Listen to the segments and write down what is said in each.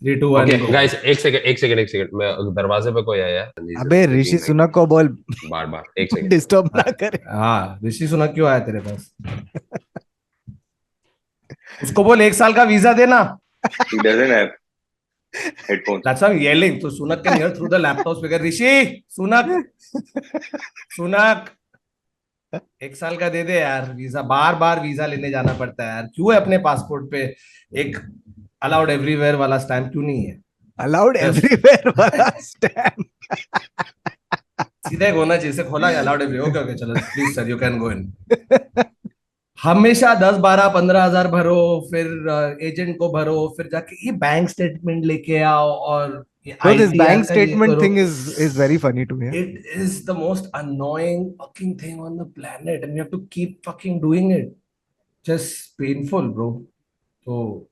3, 2, 1 okay go. Guys, एक second मैं दरवाजे पे कोई आया है। अबे ऋषि सुनक को बोल बार बार एक सेकंड। डिस्टर्ब ना करे। हाँ, ऋषि सुनक क्यों आया तेरे पास? उसको बोल 1 साल का वीजा देना. He doesn't have headphones. That's why I'm yelling. So Sunak can hear through the laptop speaker. Rishi, Sunak, Sunak. 1 साल का दे दे यार वीजा. बार बार वीजा लेने जाना पड़ता है यार. क्यों है अपने पासपोर्ट पे एक अलाउड एवरीवेयर वाला स्टैम्प क्यों नहीं है? अलाउड एवरीवेयर वाला स्टैम्प सीधा एक होना चाहिए. खोला है अलाउड एवरी. ओके ओके चलो please sir you can go in. हमेशा 10, 12, 15 हजार भरो, फिर एजेंट को भरो, फिर जाके ये बैंक स्टेटमेंट लेके आओ और So this bank statement thing is very funny to me. It is the most annoying fucking thing on the planet, and you have to keep fucking doing it. Just painful, bro. So,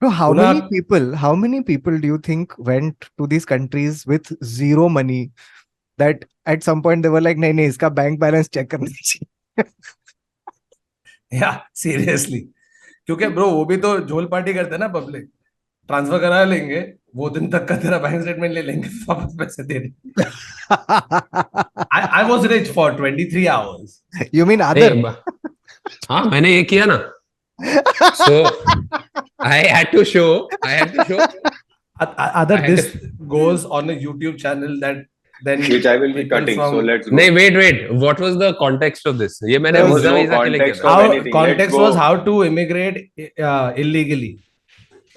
So how many people do you think went to these countries with zero money that at some point they were like, नहीं नहीं इसका bank balance check करना चाहिए. yeah, seriously. क्योंकि bro वो भी तो झोल पार्टी करते हैं ना. पब्लिक ट्रांसफर करा लेंगे, वो दिन तक का तेरा बैंक स्टेटमेंट ले लेंगे, वापस पैसे दे देंगे. I was rich for 23 hours. You mean Aadar? हाँ मैंने ये किया ना. So I had to show. Aadar, this goes on a YouTube channel that then Which I will be cutting. So let's go. नहीं wait. What was the context of this? ये मैंने There was visa no visa के लिए context किया of था. anything. context Let's go. was how to immigrate illegally.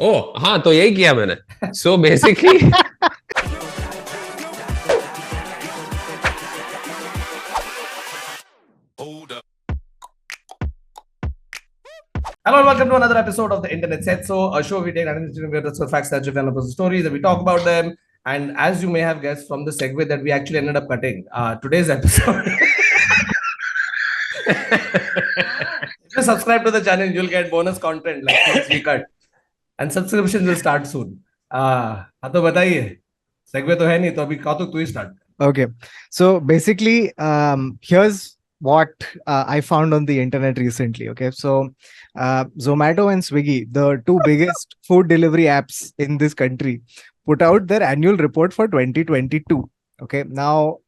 ओह हाँ तो यही किया मैंने. So basically Hello and welcome to another episode of the Internet Set. So, a show we take the facts that develop the stories and we talk about them. And as you may have guessed from the segue that we actually ended up cutting, today's episode. If you subscribe to the channel, you'll get bonus content like things we cut. And subscriptions will start soon. हाँ तो बताइए. Segue तो है नहीं तो अभी कौतुक तू ही start. Okay, so basically here's what I found on the internet recently. Okay, so Zomato and Swiggy, the two biggest food delivery apps in this country, put out their annual report for 2022. Okay, now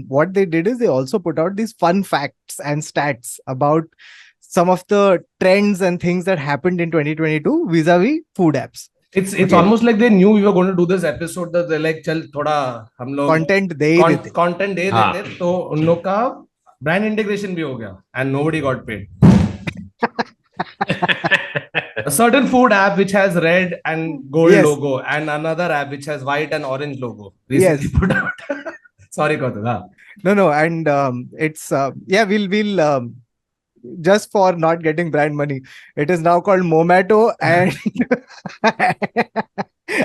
what they did is they also put out these fun facts and stats about some of the trends and things that happened in 2022 vis-a-vis food apps. It's almost like they knew we were going to do this episode. That they're like, चल थोड़ा हम लोग Content दे ही देते. content दे देते तो उन लोग का brand integration भी हो गया and nobody got paid. A certain food app which has red and gold Yes. logo and another app which has white and orange logo recently Yes. put out. Sorry, Kautuk. No, and it's we'll just for not getting brand money, it is now called Momato and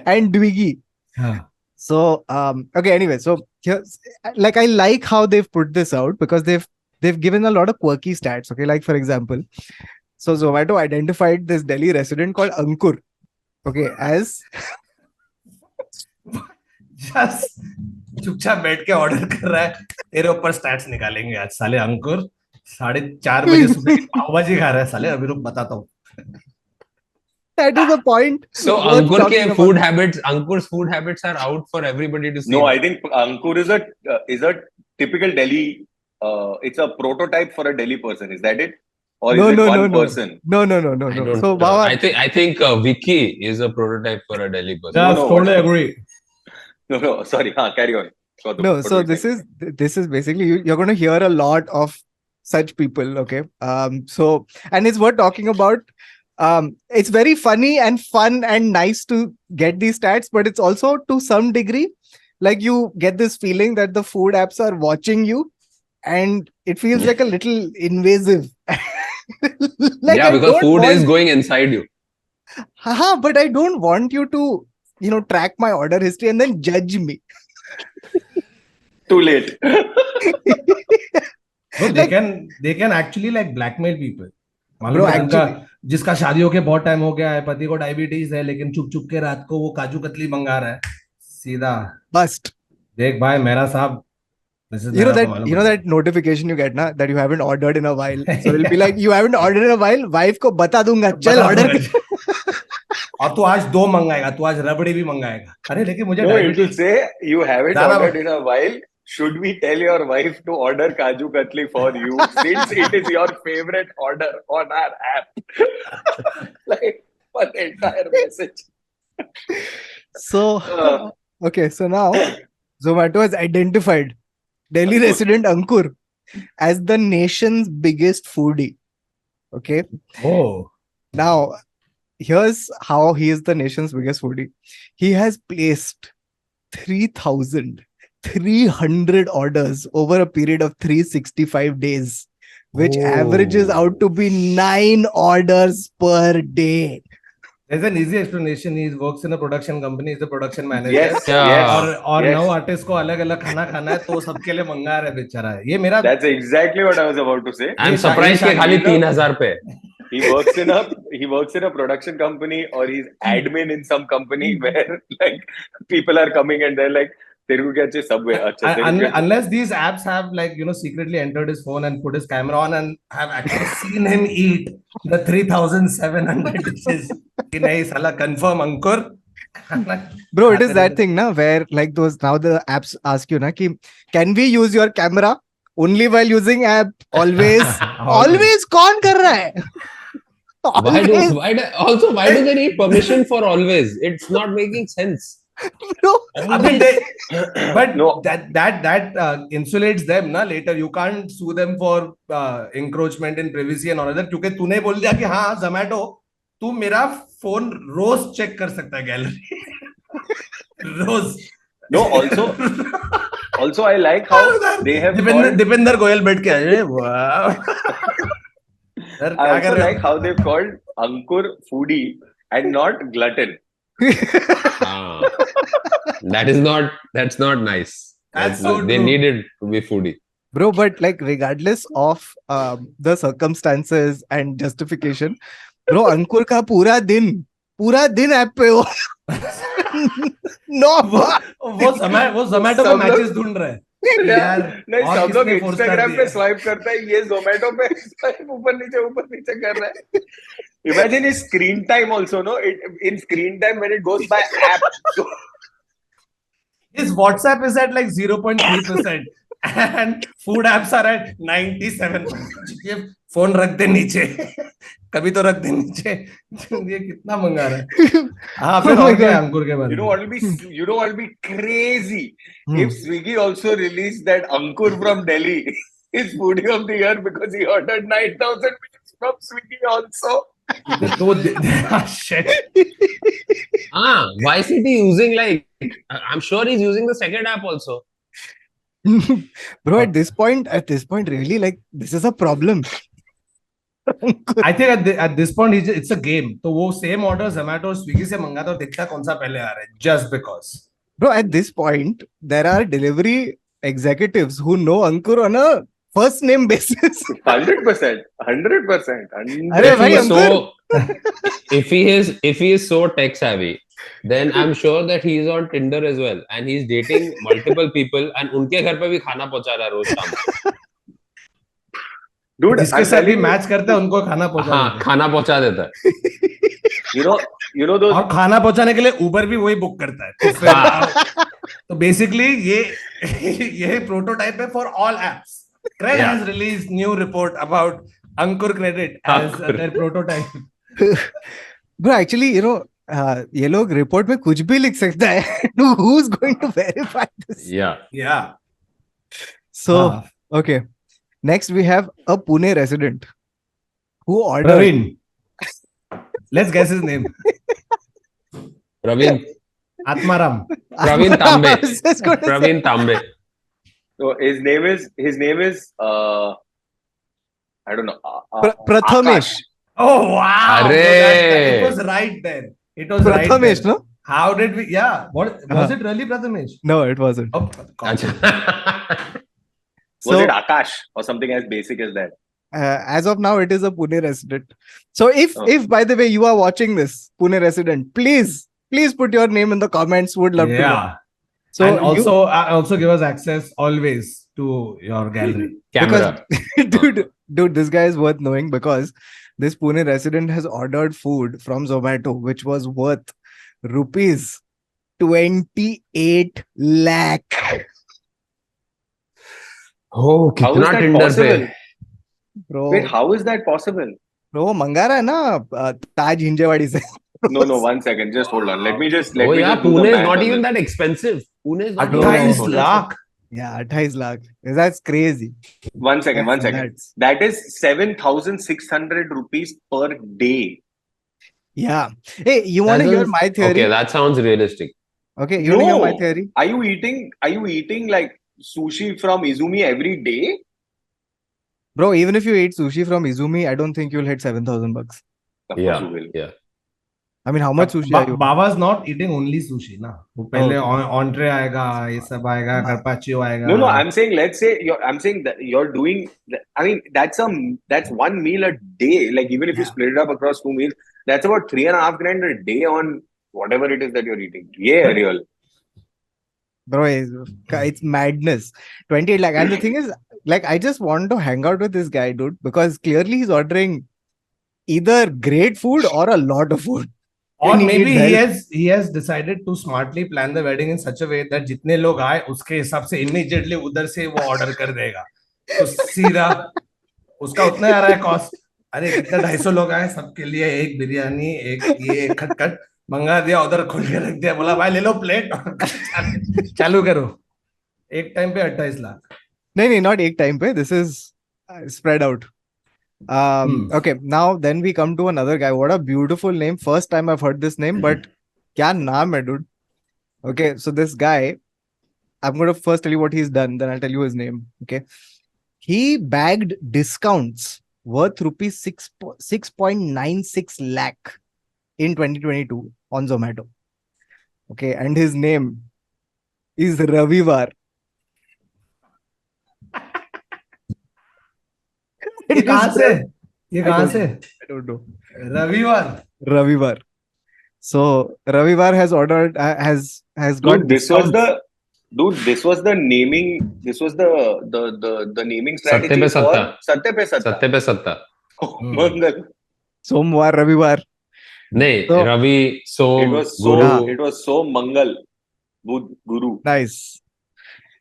and Dwiggy. So okay, anyway, so here's, like, I like how they've put this out because they've given a lot of quirky stats. Okay, like for example, so Zomato identified this Delhi resident called Ankur, okay, as Just चुपचाप बैठ के order कर रहा है, तेरे ऊपर stats निकालेंगे आज. साले अंकुर 4:30 बजे सुबह की पाव भाजी खा रहा है. साले अभी रुक बताता हूँ. that is the point. so worth Ankur talking के about. food habits, Ankur's food habits are out for everybody to see. No, I think Ankur is a typical Delhi. It's a prototype for a Delhi person. Is that it? Or is it one person? No. I don't So know. Baba, I think Vicky is a prototype for a Delhi person. Yeah, no, totally what- agree. No, sorry. Carry on. no, so this is basically you're going to hear a lot of such people. Okay, so and it's worth talking about. It's very funny and fun and nice to get these stats, but it's also to some degree like you get this feeling that the food apps are watching you, and it feels like a little invasive. Like, yeah, I because don't food is want- going inside you. Haha, but I don't want you to, track my order history and then judge me. Too late. No, they can actually like blackmail people. Bro, actually, जिसका शादियों के बहुत time हो गया है, पति को diabetes है, लेकिन चुप चुप के रात को वो काजू कतली मंगा रहा है, सीधा bust. देख भाई मेरा साहब This is You know मेरा that तो मालूम you know पड़ता that notification you get na that you haven't ordered in a while. So it'll be like you haven't ordered in a while. Wife को बता दूंगा. है। चल बता order. दूंगा। और तू आज 2 मंगाएगा, तू आज रबड़ी भी मंगाएगा। अरे लेकिन मुझे No, it will diabetes say you haven't ज्यादा ordered in a while. Should we tell your wife to order Kaju Katli for you since it is your favorite order on our app? Like one entire message. So Uh, okay, so now Zomato has identified Delhi Ankur. resident Ankur as the nation's biggest foodie. Okay. Oh. Now, here's how he is the nation's biggest foodie. He has placed 3,300 orders over a period of 365 days, which averages out to be 9 orders per day. There's an easy explanation. He works in a production company. He's a production manager. yes, Yeah. yes. और yes. 9 artist को अलग अलग खाना खाना है, तो सबके लिए मंगा रहा है बेचारा। ये मेरा That's exactly what I was about to say. I'm ये surprised शायद कि खाली ये 3,000 पे। He works in a production company, or he's admin in some company where like people are coming and they're like, तेरे को क्या चाहिए? Subway. अच्छा, तेरे को क्या चाहिए? unless these apps have like secretly entered his phone and put his camera on and have actually seen him eat the 3,700 dishes. कि नहीं साला confirm Ankur. Bro, it is that thing na where like those now the apps ask you na ki can we use your camera only while using app? Always कौन कर रहा है? Why do they need permission for always? It's not making sense. Bro, I mean, but No. that insulates them ना later. You can't sue them for encroachment in privacy and all that क्योंकि तूने बोल दिया कि हाँ Zomato तू मेरा phone रोज check कर सकता है गैलरी रोज। No, also I like how they have Dipendra Goyal बैठ के अरे वाह सर I क्या also कर रहे like how they've called Ankur foodie and not glutton. That's not nice. That's so they true. needed to be foodie. bro, but like regardless of the circumstances and justification, bro, Ankur का पूरा दिन app पे हो। No, वो Zomato पे matches ढूंढ रहे हैं यार। नहीं, और सब लोग किसने force कर Instagram दिया? पे स्वाइप करता है, ये Zomato पे swipe ऊपर नीचे कर रहा है। Imagine his screen time also, no? In screen time when it goes by app. His WhatsApp is at like 0.3% and food apps are at 97%. Phone रख दे नीचे, कभी तो रख दे नीचे। ये कितना मंगा रहा है। हाँ फिर और क्या अंकुर के बारे You know what will be crazy if Swiggy also released that Ankur from Delhi is foodie of the year because he ordered 9,000 meals from Swiggy also. Shit. YCT using like I'm sure he's using the second app also. Bro, at this point, really, like this is a problem. I think at this point it's a game. तो वो same order Zomato और Swiggy से मंगाता और देखता कौन सा पहले आ रहा है just because. Bro, at this point, there are delivery executives who know Ankur on a first name basis. 100%. अरे भाई अंकुर, If he is so tech savvy, then I'm sure that he is on Tinder as well and he's dating multiple people and उनके घर पे भी खाना पहुंचा रहा है रोज शाम को। Dude, जिसके साथ भी मैच करता है उनको खाना पहुंचा देता है। खाना पहुंचा देता है। you know those और खाना पहुंचाने के लिए उबर भी वही बुक करता है। तो बेसिकली ये प्रोटोटाइप है for all apps. Khere has released new report about Ankur Credit as their prototype. bro, actually, ये लोग रिपोर्ट में कुछ भी लिख सकता है। Who's going to verify this? Yeah. So, okay. Next, we have a Pune resident who ordered. Praveen. Let's guess his name. Praveen Atmaram. Tambe. I was just going to say. Praveen Tambe. So his name is I don't know. Prathamesh. Oh wow! Arre. It was right there. It was right Prathamesh, there. no? How did we? Yeah. What was it? Really, Prathamesh? No, it wasn't. Oh, God. Was So, it Akash or something as basic as that? as of now, it is a Pune resident. So, if by the way you are watching this, Pune resident, please put your name in the comments. Would love to know. Yeah. So, And also give us access always to your gallery. Camera. Dude, this guy is worth knowing because this Pune resident has ordered food from Zomato, which was worth rupees 28 lakh. Oh, How is कितना that Tinder possible? पे? Bro, Wait, how is that possible? वो मंगा रहा है ना ताज हिंजेवाड़ी से. No, 1 second. Just hold on. Let me just Oh yeah, do the Pune is math not on even this. that expensive. Pune is not even 28 that lakh. Yeah, 28 lakh. That's crazy. 1 second. That's 1 second. nuts. That is 7,600 rupees per day. Yeah. Hey, you want to hear my theory? Okay, that sounds realistic. Okay, you want to hear my No. theory? Are you eating like sushi from Izumi every day? Bro, even if you eat sushi from Izumi, I don't think you'll hit 7,000 bucks. Of course you will. Yeah. I mean, how much sushi are you? Baba's not eating only sushi ना. वो पहले Okay. entree आएगा, ये सब आएगा, carpaccio आएगा. No, I'm saying I'm saying that you're doing. I mean, that's one meal a day. Like even if you split it up across 2 meals, that's about 3.5 grand a day on whatever it is that you're eating. Yeah, real. Bro, it's madness. 28 lakh. And the thing is, like, I just want to hang out with this guy, dude, because clearly he's ordering either great food or a lot of food. Or And he maybe needs he has decided to smartly plan the wedding in such a way that जितने लोग आए उसके हिसाब से immediately उधर से वो order कर देगा. तो सीधा उसका उतना आ रहा है cost. अरे कितना 250 लोग आए, सबके लिए एक बिरयानी, एक ये खटखट मंगा दिया, उधर खोल के रख दिया, बोला भाई ले लो प्लेट और चालू करो. एक टाइम पे 28 लाख. नहीं, not एक time पे. This is spread out. Okay, now then we come to another guy. What a beautiful name. First time I've heard this name, but क्या नाम है, dude? Okay, so this guy, I'm going to first tell you what he's done, then I'll tell you his name. Okay. He bagged discounts worth rupees 6.96 lakh in 2022 on Zomato. Okay, and his name is Ravivar. ये कहाँ से? ये कहाँ से? I don't know. रविवार. So Ravivar has ordered, has got Dude, this was discounts. this was the naming. This was the naming strategy Satte pe for satta. Satte pe satta. Satte pe satta. Oh, Mangal. Somvar, Ravivar. नहीं, So- Ravi, So, It was so. Guru. It was so Mangal. Guru. Nice.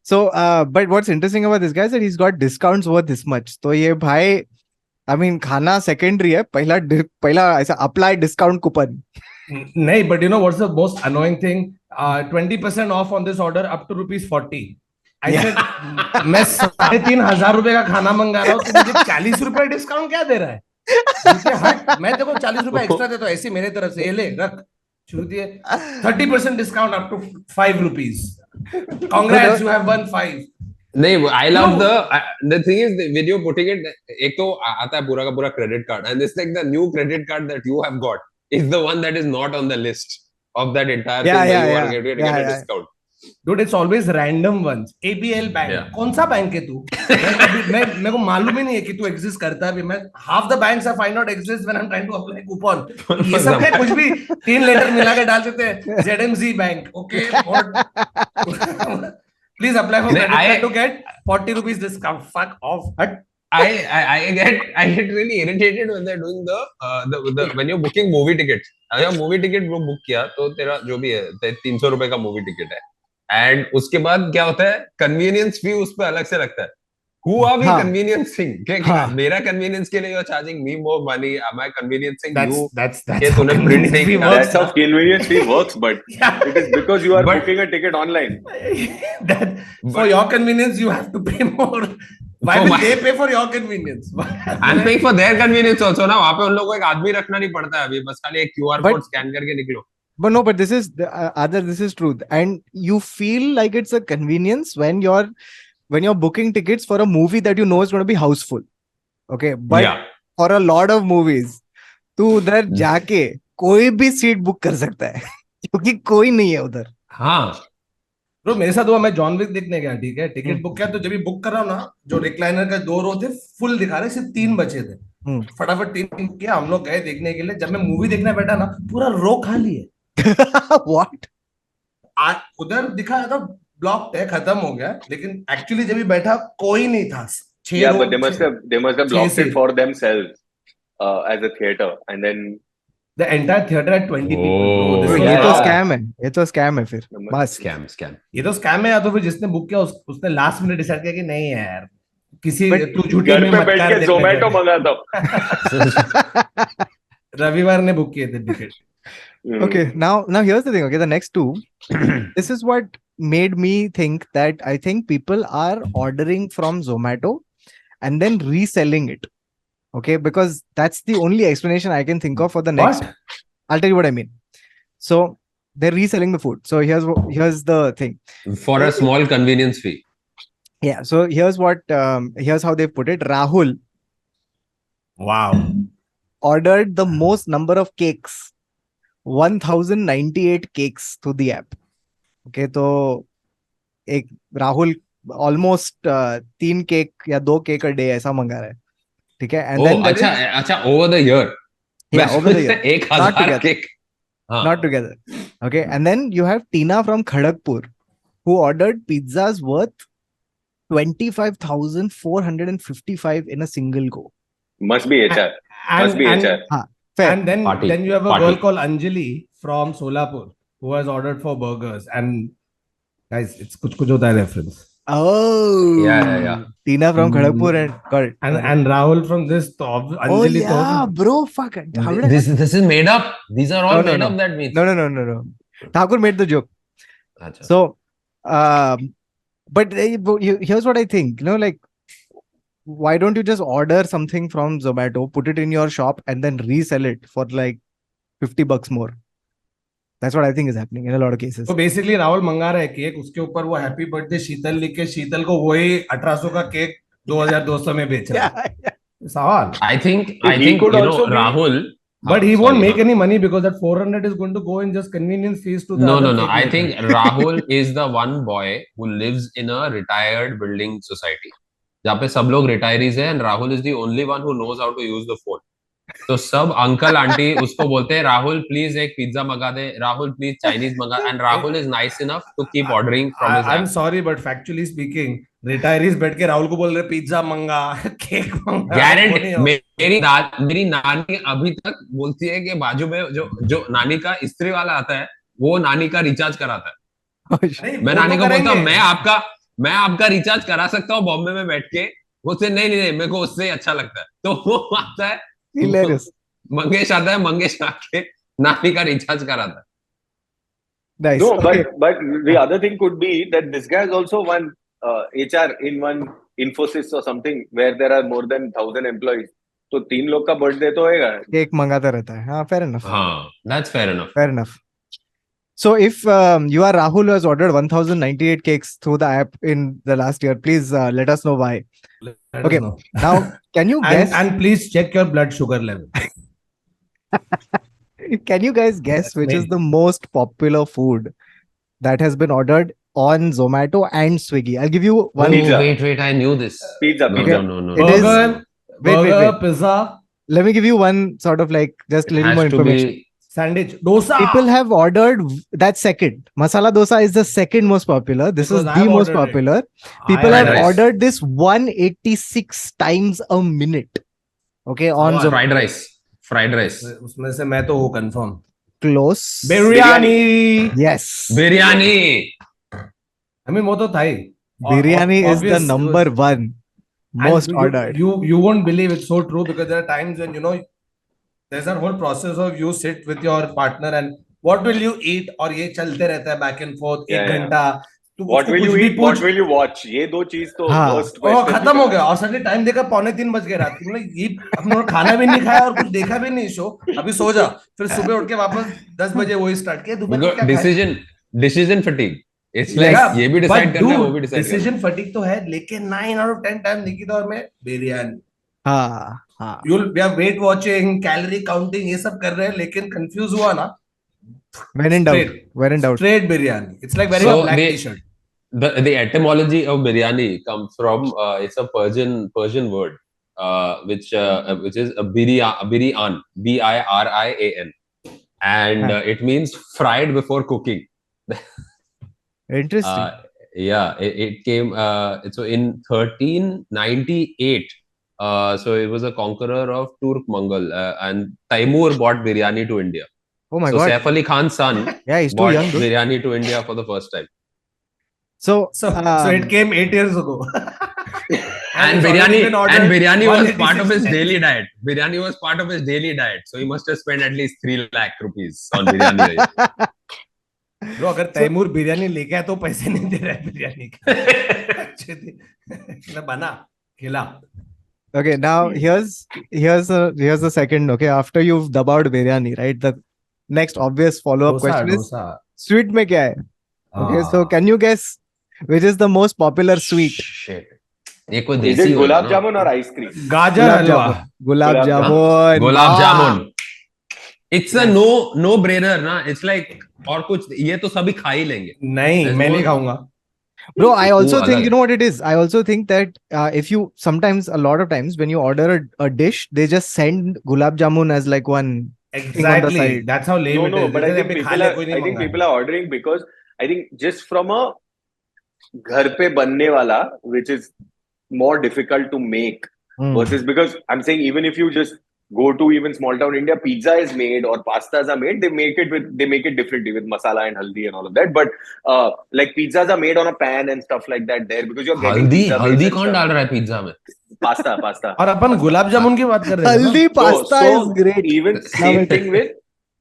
So, but what's interesting about this guy is that he's got discounts worth this much. So ये भाई, I mean, खाना secondary है. पहला ऐसा apply discount coupon. नहीं, but you know what's the most annoying thing? 20% off on this order up to ₹40. I said, मैं 3,500 रुपए का खाना मंगा रहा हूँ, तो मुझे 40 रुपए डिस्काउंट क्या दे रहा है? मैं देखो 40 रुपए एक्स्ट्रा देता हूँ ऐसी मेरे तरफ से, ये ले रख. छू दिए 30% discount up to ₹5. Congrats, you have won 5. नहीं, I love No. the thing is when you're putting it, एक तो आता है पूरा का पूरा credit card, and it's like the new credit card that you have got is the one that is not on the list of that entire thing that you are going to get a discount. Dude, it's always random ones. ABL bank. Yeah. कौन सा bank है तू? मेरे को मालूम ही नहीं है कि तू exist करता है. मैं half the banks I find out exist when I'm trying to apply coupon. ये सब में कुछ भी 3 लेटर मिला के डाल देते हैं. ZMZ bank. Okay. Please apply for credit card to get 40 rupees discount. Fuck off. Hut. I get really irritated when they're doing the when you're booking movie tickets. अगर movie ticket वो book किया तो तेरा जो भी है 300 रुपए का movie ticket है, and उसके बाद क्या होता है, convenience fee उस पे अलग से लगता है. Who are we conveniencing? मेरा convenience के लिए you're charging me more money. Am I conveniencing you? That's ये तूने print नहीं किया. That's how convenience fee works, but it is because you are booking a ticket online. For your convenience, you have to pay more. Why will they pay for your convenience? I'm paying for their convenience also ना. वहाँ पे उन लोगों को एक आदमी रखना नहीं पड़ता है अभी, बस खाली एक QR code scan करके निकलो. But no, but this is Aadar, this is truth, and you feel like it's a convenience when you're booking tickets for a movie that you know is going to be houseful. Okay, but for a lot of movies, तू उधर जाके कोई भी seat book कर सकता है क्योंकि कोई नहीं है उधर. हाँ. ब्रो, मेरे साथ हुआ, मैं जॉन विक देखने गया, ठीक है, टिकट बुक किया, तो जब भी बुक कर रहा हूँ ना, जो रिक्लाइनर का 2 रो थे फुल दिखा रहे, सिर्फ 3 बचे थे. फटाफट 3 किया, हम लोग गए देखने के लिए. जब मैं मूवी देखने बैठा ना, पूरा रो खाली है. What? उधर दिखा था ब्लॉक्ड है, खत्म हो गया, लेकिन एक्चुअली जब भी बैठा कोई नहीं था. Yeah, but they must have blocked it seat. for themselves as a theater, and then The entire theater had 20 people. Bro, this Oh, is ये yeah. तो not. स्कैम है, ये तो स्कैम है फिर बस. scam. ये तो स्कैम है, या तो फिर जिसने बुक किया उसने लास्ट मिनट डिसाइड किया कि नहीं है यार, किसी But तू झूठी घर में पे मत बैठ कर, के देखने जोमेटो के मंगाता हूँ. रविवार ने बुक किए थे ticket. Okay, now here's the thing. Okay, the next two. This is what made me think that I think people are ordering from Zomato and then reselling it. Okay, because that's the only explanation I can think of for the next. What? I'll tell you what I mean. So they're reselling the food. So here's the thing. For a small convenience fee. Yeah. So here's how they put it. Rahul Wow. ordered the most number of cakes, 1098 cakes through the app. Okay, तो एक Rahul almost 3 cake या 2 cake a day ऐसा मंगा रहा है. ठीक है. And then अच्छा over the year. Yeah, over the year. 1000 cake. Not together. Okay. And then you have Tina from Kharagpur who ordered pizzas worth 25,455 in a single go. Must be HR. Must be HR. Fair. And then Party. then you have a Party. girl called Anjali from Solapur who has ordered 4 burgers. And guys, it's kuch hota hai reference. Oh. Yeah. Tina from Kharagpur and got it. And Rahul from this Anjali. Oh yeah, bro. Fuck it. How did I... This is made up. These are all made up, that means. No. Thakur made the joke. Achha. So, but here's what I think. Like, why don't you just order something from Zomato, put it in your shop, and then resell it for like $50 more? That's what I think is happening in a lot of cases. तो basically Rahul मंगा रहा है cake, उसके ऊपर वो happy birthday शीतल लिख के शीतल को वही 1800 का केक 2200 में बेच रहा है. सवाल. I think could also be- Rahul. But he won't make any money because that 400 is going to go in just convenience fees to the No. other cake I maker. think Rahul is the one boy who lives in a retired building society. जहाँ पे सब लोग retirees हैं, and Rahul is the only one who knows how to use the phone. तो सब uncle aunty उसको बोलते हैं राहुल प्लीज एक पिज्जा मंगा दे, राहुल प्लीज चाइनीज मंगा, and Rahul is nice enough to keep ordering from his I'm sorry, but factually speaking, retirees बैठ के राहुल को बोल रहे पिज्जा मंगा, केक मंगा. गारंटी. मेरी नानी अभी तक बोलती है कि बाजू में जो नानी का इस्त्री वाला आता है वो नानी का रिचार्ज कराता है. मैं नानी को बोलता हूँ मैं आपका रिचार्ज करा सकता हूँ बॉम्बे में बैठ के. वो से नहीं मेरे को उससे अच्छा लगता है. तो वो आता है, Hilarious. मंगेश आता है, मंगेश आके नानी का रिचार्ज कराता है. Nice. No, Okay. but the other thing could be that this guy is also one HR in one Infosys or something where there are more than 1,000 employees. तो 3 लोग का बर्थडे तो होएगा. केक मंगाता रहता है. हाँ, fair enough. हाँ, that's fair enough. Fair enough. So if you are Rahul who has ordered 1098 cakes through the app in the last year, please let us know why. Let us Okay. know. Now, can you guess? And please check your blood sugar level. Can you guys guess which is the most popular food that has been ordered on Zomato and Swiggy? I'll give you one. Pizza. Wait, I knew this. Pizza. No. It is- Burger, Wait. pizza, Let me give you one sort of like just a It little has more to information. be. sandwich, dosa. People have ordered that second. Masala dosa is the second most popular. This Because is I've the most ordered it. popular. People Fried have rice. ordered this 186 times a minute. Okay, on Sawal. Zomato. Fried rice. उसमें से मैं तो वो confirm. Close. Biryani. Yes. Biryani. I mean वो तो था ही. Biryani is the Obvious, number one most and ordered. You won't believe it's so true because there are times when there's that whole process of you sit with your partner and what will you eat और ये चलते रहता है back and forth Yeah, 1 yeah. घंटा. तू What उसको will कुछ you भी eat? पूछ. What will you watch? ये दो चीज तो हाँ. first ओ question. खत्म हो गया और सडनली टाइम देखा 2:45 बज गए रात के. ये हम लोग खाना भी नहीं खाया और कुछ देखा भी नहीं शो. अभी सो जा, फिर सुबह उठ के वापस 10 बजे वही स्टार्ट किया. दोपहर को क्या खाए? Decision fatigue. It's Yes. like ये भी decide करना है वो भी decide करना है. डिसीजन फटीग तो है, लेकिन 9 out of 10 टाइम निकिता और मैं बिरयानी. हाँ. We are weight watching, calorie counting, ये सब कर रहे हैं, लेकिन कंफ्यूज हुआ ना. When in doubt. Straight biryani. It's like wearing So a black they- t-shirt. The etymology of biryani comes from it's a Persian word which is a birian, BIRIAN, and it means fried before cooking. Interesting. Yeah, it came. So in 1398. So it was a conqueror of Turk Mongol, and Taimur brought biryani to India. Oh my So God. Saif Ali Khan's son Yeah, he's too brought young, dude. biryani to India for the first time. So, So it came 8 years ago. And it's already been ordered biryani was part of 186 his times. daily diet. Biryani was part of his daily diet. So he must have spent at least 3 lakh rupees on biryani. Bro, अगर तैमूर बिरयानी लेके आया तो पैसे नहीं दे रहा है बिरयानी का बना खिला. Okay, now here's the second. Okay, after you've dubbed biryani, right? The next obvious follow-up question is sweet में क्या है? Okay, so can you guess which is the most popular sweet? Shit. ये कोई Is देसी it होगा gulab ना? jamun or ice cream? गाजर हलवा. Gulab jamun. Gulab Ah. jamun. It's a no brainer ना. It's like और कुछ ये तो सभी खा ही लेंगे. नहीं मैं नहीं खाऊंगा. Bro, I also think, alag you know what it is? I also think that if you sometimes, a lot of times when you order a dish, they just send gulab jamun as like one thing on the Exactly. side. That's how lame it is. But I think I think people are ordering because I think just from a घर पे बनने वाला, which is more difficult to make versus because I'm saying even if you just go to even small town India, pizza is made or pastas are made. They make it differently with masala and haldi and all of that. But like pizzas are made on a pan and stuff like that there because you're getting हल्दी कौन डाल रहा है pizza में? pasta. और अपन गुलाब जामुन की बात कर रहे हैं ना? Haldi pasta is great. Even same thing with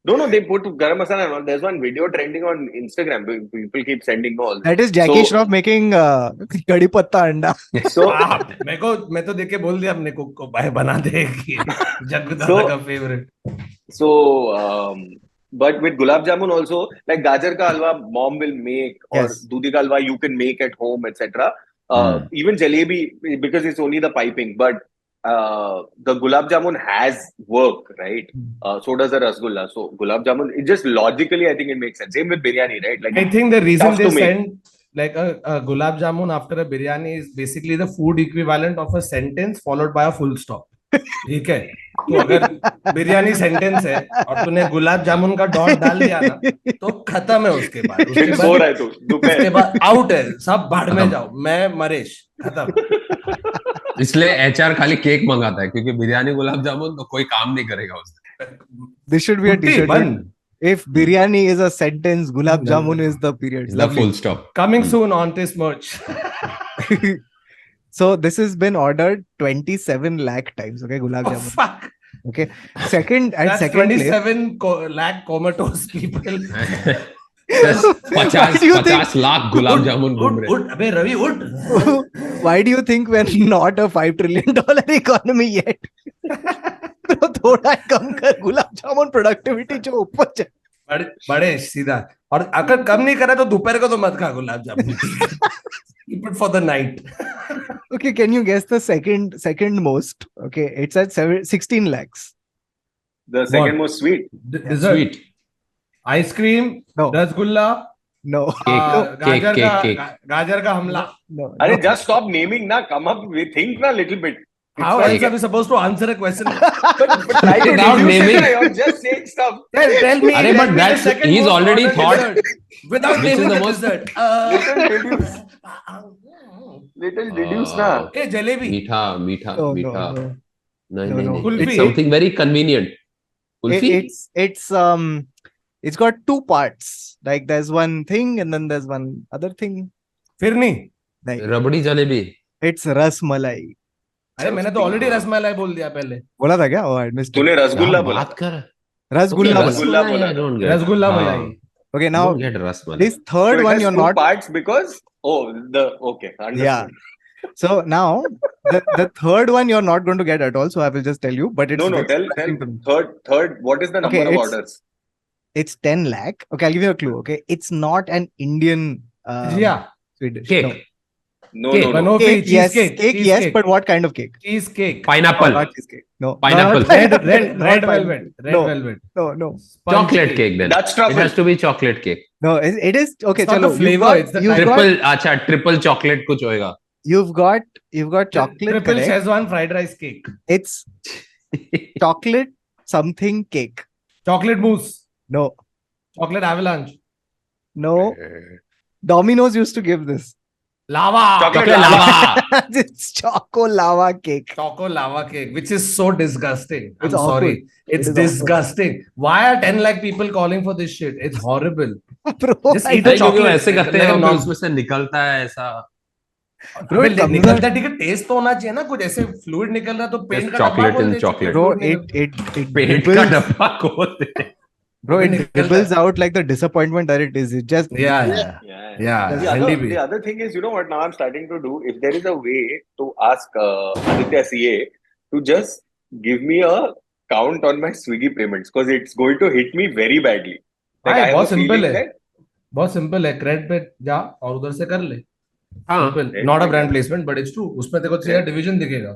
no, they put garam masala and all. There's one video trending on Instagram. People keep sending all. That is Jackie Shroff making kadi patta anda. So मैं तो देख के बोल दिया अपने cook को भाई बना दे कि जग्गू दादा का favourite. So but with gulab jamun also, like gajar ka halwa mom will make or dudhi ka halwa you can make at home, etc. Even jalebi because it's only the piping, but the gulab jamun has work, right? So does the rasgulla. So gulab jamun, it just logically, I think it makes sense. Same with biryani, right? Like I think the reason tough they to make. send like a gulab jamun after a biryani is basically the food equivalent of a sentence followed by a full stop. ठीक है, तो अगर biryani sentence है और तूने गुलाब जामुन का dot डाल दिया ना तो खत्म है. उसके बाद आउट है, सब भाड़ में जाओ, मैं मरेश, खत्म. इसलिए एचआर खाली केक मंगाता है क्योंकि बिरयानी गुलाब जामुन तो कोई काम नहीं करेगा उससे. This should be a t-shirt. If biryani is a sentence, gulab jamun is the period. The full stop. Coming soon on this merch. So this has been ordered 27 lakh times. Okay, gulab jamun. Fuck. Okay, second That's second 27 lakh comatose people. 50 lakh gulab jamun घूम रहे. उठ अबे रवि उठ. Why do you think we're not a $5 trillion economy yet? तो थोड़ा कम कर gulab jamun productivity जो ऊपर चल. बड़े सीधा. और अगर कम नहीं करा तो दोपहर को तो मत खा gulab jamun. Keep it for the night. Okay, can you guess the second most? Okay, it's at 16 lakhs. The second most sweet. Dessert. Sweet. Ice cream. No. Rasgulla. No. गाजर का हमला. No. Arey, just stop naming na. Come up with think na little bit. How else are we supposed to answer a question? But try to Without reduce naming. it. You're just saying stuff. Tell me. Arey, but that's he's already thought. Without This is naming the the most- dessert. Little reduce na. Hey, jalebi. मीठा. No. नहीं. Kulfi. It's something very convenient. Kulfi. It's got two parts. Like there's one thing and then there's one other thing. Phirni. Like, rabri jalebi. it's rasmalai. अरे मैंने तो already rasmalai बोल दिया पहले. बोला था क्या? Oh, I missed it. तूने रसगुल्ला बोला. बात कर. Rasgulla. Okay, बोला. रसगुल्ला बोला. I don't get. रसगुल्ला हाँ. मलाई. Okay, now Don't get rasmalai. this third So it one has you're two not. parts because okay. Understood. Yeah. So now the third one you're not going to get at all. So I will just tell you. But it's No. Tell third. What is the number Okay, of it's- orders? It's 10 lakh. Okay, I'll give you a clue. Okay, it's not an Indian Yeah. sweet dish. Cake. No. Cake. Banoffee, Cake, yes, cheesecake. cake, yes, but what kind of cake? Cheesecake. Pineapple. Not cheesecake. No. Pineapple. Not Red not velvet. pineapple. Red No. velvet. No. Sponge Chocolate cake then. Dutch It truffle. has to be chocolate cake. No, it is okay. It's not chalo, the flavor, it's the type. Triple chocolate कुछ होएगा. you've got chocolate. Triple correct? Szechuan fried rice cake. It's chocolate something cake. Chocolate mousse. No. Chocolate avalanche. No. Domino's used to give this. Lava. Chocolate Chocolate lava. lava. It's choco lava cake. Choco lava cake, which is so disgusting. I'm It's awful. sorry. It's It is awful. disgusting. Why are 10 lakh people calling for this shit? It's horrible. Bro, Just I eat a नहीं, क्योंकि वो chocolate. ऐसे करते like हैं a फिर non- उसमें से निकलता है ऐसा Bro, it comes निकलता है, ठीक है, टेस्ट तो होना चाहिए ना, कुछ ऐसे फ्लूइड निकल रहा तो पेंट का डब्बा chocolate खोल in they, chocolate. bro, fluid निकल- it पेट का dribbles, डब्बा खोल दे. bro, it निकलता है। dribbles out like the disappointment that it is. It just Yeah. Yeah. Yeah, The Handy other, bhi. the other thing is, you know what? Now I'm starting to do. If there is a way to ask Aditya CA to just give me a count on my Swiggy payments, because it's going to hit me very badly. Like हाँ, I have बहुत a simple feeling है, that बहुत simple है. Credit पे जा और उधर से कर ले. हाँ, simple, not a brand placement but it's true. उसमें देखो तेरा डिवीजन दिखेगा,